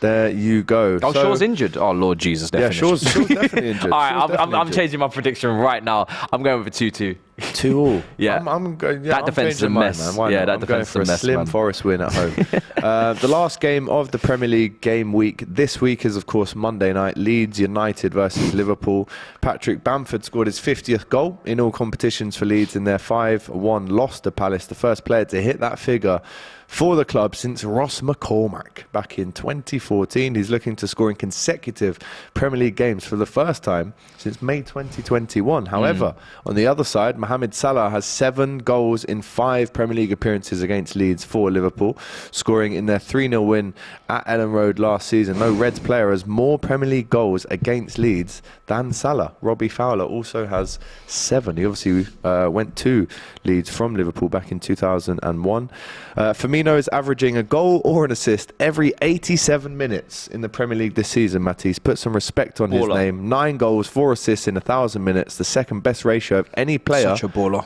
There you go. Oh, Shaw's injured. Oh, Lord Jesus, definition. Yeah, Shaw's definitely injured. All right, I'm changing my prediction right now. I'm going with a 2-2. 2-2. Yeah. I'm going. Yeah, that defense is a mess. Man. Why not? That I'm defense going for is a mess, slim man. Forest win at home. The last game of the Premier League game week this week is, of course, Monday night. Leeds United versus Liverpool. Patrick Bamford scored his 50th goal in all competitions for Leeds in their 5-1 loss to Palace. The first player to hit that figure for the club since Ross McCormack back in 2014. He's looking to score in consecutive Premier League games for the first time since May 2021. However, on the other side, Mohamed Salah has 7 goals in 5 Premier League appearances against Leeds for Liverpool, scoring in their 3-0 win at Ellen Road last season. No Reds player has more Premier League goals against Leeds than Salah. Robbie Fowler also has 7. He obviously went to Leeds from Liverpool back in 2001. Firmino is averaging a goal or an assist every 87 minutes in the Premier League this season, Matisse. Put some respect on his name. 9 goals, 4 assists in 1,000 minutes, the second best ratio of any player. Such a baller.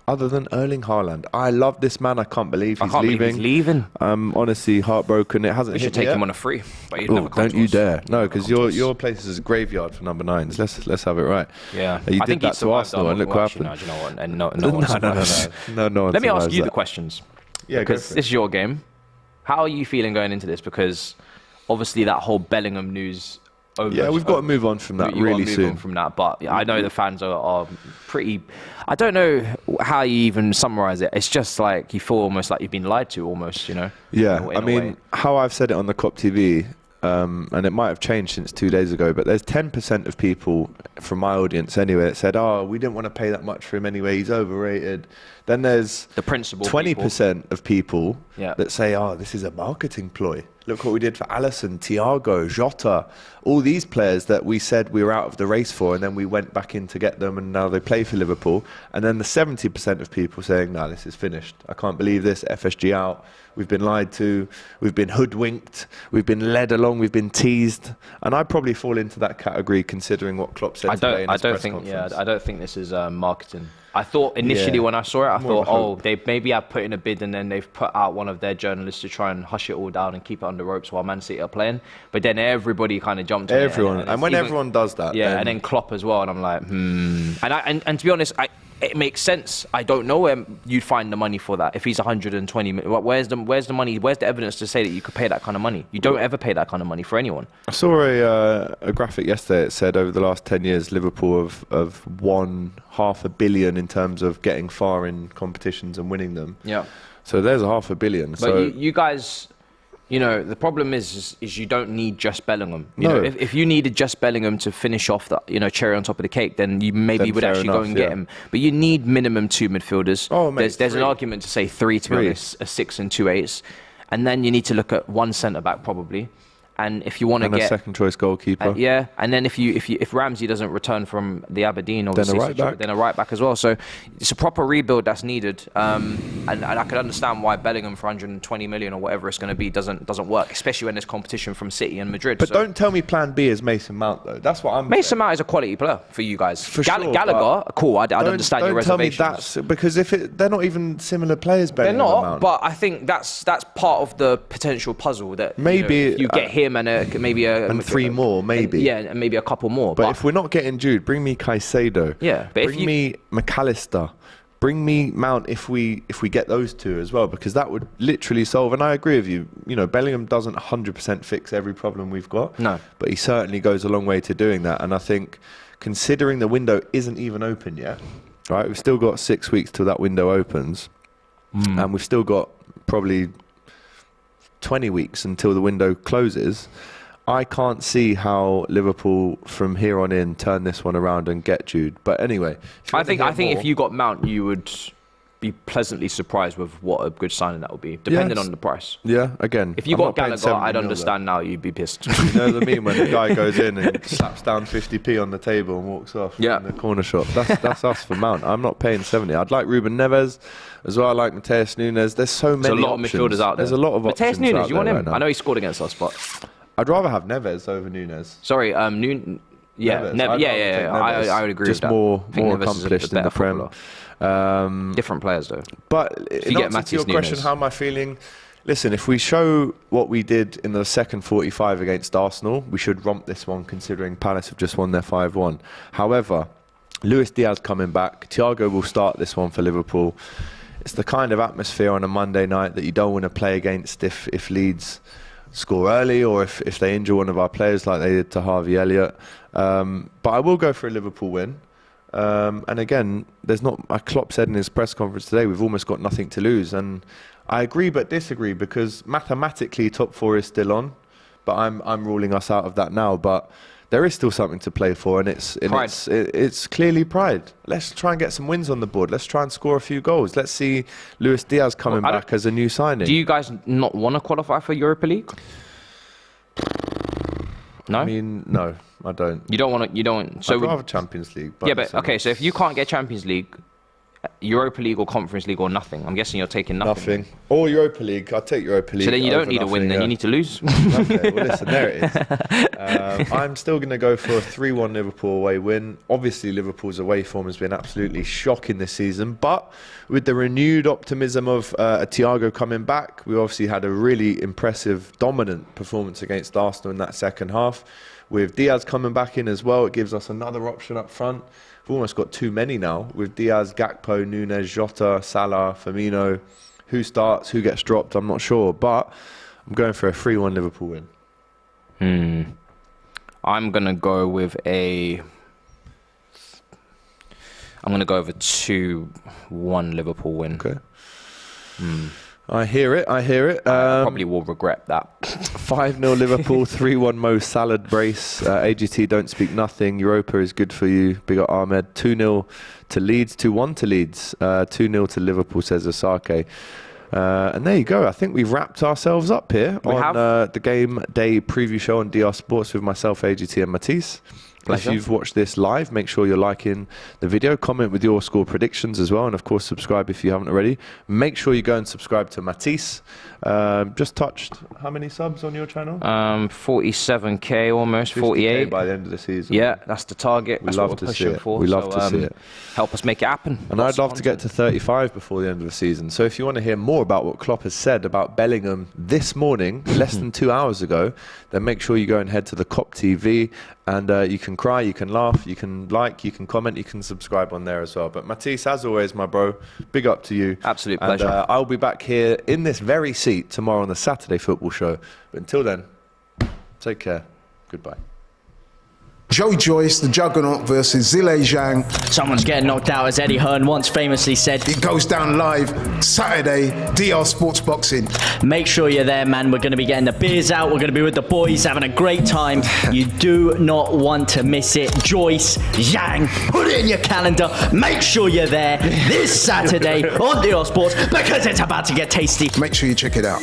Other than Erling Haaland. I love this man. I can't believe he's leaving. He's leaving. I'm honestly heartbroken. It hasn't We hit should take yet. him on a free. But he'd never come don't to you us. dare. No, because your place is a graveyard for number 9s. Let's have it right. Yeah. You I did think that to Arsenal and look what happened. No, you know what? And no one survives that. No one Let me ask survives you that. the questions. Yeah, because this is your game. How are you feeling going into this? Because obviously that whole Bellingham news Yeah, we've got to move on from that really soon. On from that, but I know the fans are pretty. I don't know how you even summarize it. It's just like you feel almost like you've been lied to, almost. You know. Yeah, I mean, how I've said it on the COP TV. And it might have changed since 2 days ago, but there's 10% of people from my audience anyway that said, oh, we didn't want to pay that much for him anyway, he's overrated. Then there's the principal 20% of people that say, oh, this is a marketing ploy. Look what we did for Alisson, Thiago, Jota, all these players that we said we were out of the race for, and then we went back in to get them, and now they play for Liverpool. And then the 70% of people saying, no, this is finished. I can't believe this, FSG out. We've been lied to, we've been hoodwinked, we've been led along, we've been teased. And I probably fall into that category considering what Klopp said today in his press conference. I don't think this is marketing. I thought initially when I saw it, I thought, oh, they maybe have put in a bid and then they've put out one of their journalists to try and hush it all down and keep it under ropes while Man City are playing. But then everybody kind of jumped on it. And when everyone does that. Yeah, and then Klopp as well. And I'm like, And to be honest, it makes sense. I don't know where you'd find the money for that. If he's 120 million, where's the money? Where's the evidence to say that you could pay that kind of money? You don't ever pay that kind of money for anyone. I saw a graphic yesterday. It said over the last 10 years, Liverpool have won $500 million in terms of getting far in competitions and winning them. Yeah. So there's $500 million. But so you guys. You know, the problem is you don't need just Bellingham. You No. know, if you needed just Bellingham to finish off that, cherry on top of the cake, then you maybe would actually go and get him. But you need minimum 2 midfielders. Oh, mate, there's an argument to say three, to be honest, a 6 and 2 8s. And then you need to look at one centre-back probably. And if you want to get a second choice goalkeeper, and then if Ramsey doesn't return from the Aberdeen, obviously, then a right back as well. So it's a proper rebuild that's needed, and I could understand why Bellingham for 120 million or whatever it's going to be doesn't work, especially when there's competition from City and Madrid. But don't tell me Plan B is Mason Mount though. That's what I'm. Mason Mount is a quality player for you guys. For sure, Gallagher, cool. I understand your reservations. Don't tell me because they're not even similar players. Bellingham They're not, Mount. but I think that's part of the potential puzzle that maybe you get him and maybe. And 3 more, maybe. And maybe a couple more. But if we're not getting Jude, bring me Caicedo. Yeah, but bring me McAllister. Bring me Mount if we get those 2 as well, because that would literally solve. And I agree with you. Bellingham doesn't 100% fix every problem we've got. No, but he certainly goes a long way to doing that. And I think, considering the window isn't even open yet, right? We've still got 6 weeks till that window opens, and we've still got probably 20 weeks until the window closes. I can't see how Liverpool from here on in turn this one around and get Jude. But anyway, I think if you got Mount, you would be pleasantly surprised with what a good signing that would be, depending on the price. Yeah, again. If you got Gallagher, I'd understand now you'd be pissed. You know what I mean? When the guy goes in and slaps down 50p on the table and walks off in the corner shop. That's us for Mount. I'm not paying 70. I'd like Ruben Neves as well. I like Mateus Nunes. There's so many There's a lot options. of midfielders out there. There's a lot of options. Mateus Nunes, you want him? Right, I know he scored against us, but I'd rather have Neves over Nunes. Sorry, Neves. I would agree with that. Just more accomplished in the Prem. Different players though. But in answer to your question, how am I feeling? Listen, if we show what we did in the second 45 against Arsenal, we should romp this one, considering Palace have just won their 5-1. However, Luis Diaz coming back, Thiago will start this one for Liverpool. It's the kind of atmosphere on a Monday night that you don't want to play against if Leeds score early or if they injure one of our players like they did to Harvey Elliott. But I will go for a Liverpool win. And again, Klopp said in his press conference today, we've almost got nothing to lose. And I agree but disagree, because mathematically top 4 is still on, but I'm ruling us out of that now. But there is still something to play for, and it's clearly pride. Let's try and get some wins on the board. Let's try and score a few goals. Let's see Luis Diaz coming back as a new signing. Do you guys not want to qualify for Europa League? No? I mean, no, I don't. You don't want to. You don't. So I'd rather Champions League. But okay. So if you can't get Champions League, Europa League or Conference League or nothing, I'm guessing you're taking nothing. Nothing. Or Europa League. I'll take Europa League. So then you don't need a win. Then you need to lose. Okay. Well, listen, there it is. I'm still going to go for a 3-1 Liverpool away win. Obviously, Liverpool's away form has been absolutely shocking this season, but with the renewed optimism of Thiago coming back, we obviously had a really impressive, dominant performance against Arsenal in that second half. With Diaz coming back in as well, it gives us another option up front. We've almost got too many now with Diaz, Gakpo, Nunes, Jota, Salah, Firmino. Who starts, who gets dropped, I'm not sure. But I'm going for a 3-1 Liverpool win. I'm going to go with a 2-1 Liverpool win. Okay. I hear it. I probably will regret that. 5-0 Liverpool, 3-1 Mo Salah brace. AGT, don't speak nothing. Europa is good for you. Big up Ahmed. 2-0 to Leeds, 2-1 to Leeds. 2-0 to Liverpool, says Osake. And there you go. I think we've wrapped ourselves up here on the Game Day preview show on DR Sports with myself, AGT, and Matisse. Pleasure. If you've watched this live, make sure you're liking the video, comment with your score predictions as well, and of course subscribe if you haven't already. Make sure you go and subscribe to Matisse. Just touched how many subs on your channel? 47k almost, 48 by the end of the season. Yeah, that's the target. We love to see it. We love to see it. Help us make it happen. And I'd love to get to 35 before the end of the season. So if you want to hear more about what Klopp has said about Bellingham this morning, less than 2 hours ago, then make sure you go and head to the COP TV, and you can cry, you can laugh, you can like, you can comment, you can subscribe on there as well. But Matisse, as always, my bro, big up to you. Absolute pleasure. And I'll be back here in this very seat tomorrow on the Saturday Football Show. But until then, take care. Goodbye. Joey Joyce, the Juggernaut versus Zile Zhang. Someone's getting knocked out, as Eddie Hearn once famously said. It goes down live Saturday, DR Sports Boxing. Make sure you're there, man. We're going to be getting the beers out. We're going to be with the boys, having a great time. You do not want to miss it. Joyce, Zhang, put it in your calendar. Make sure you're there this Saturday on DR Sports, because it's about to get tasty. Make sure you check it out.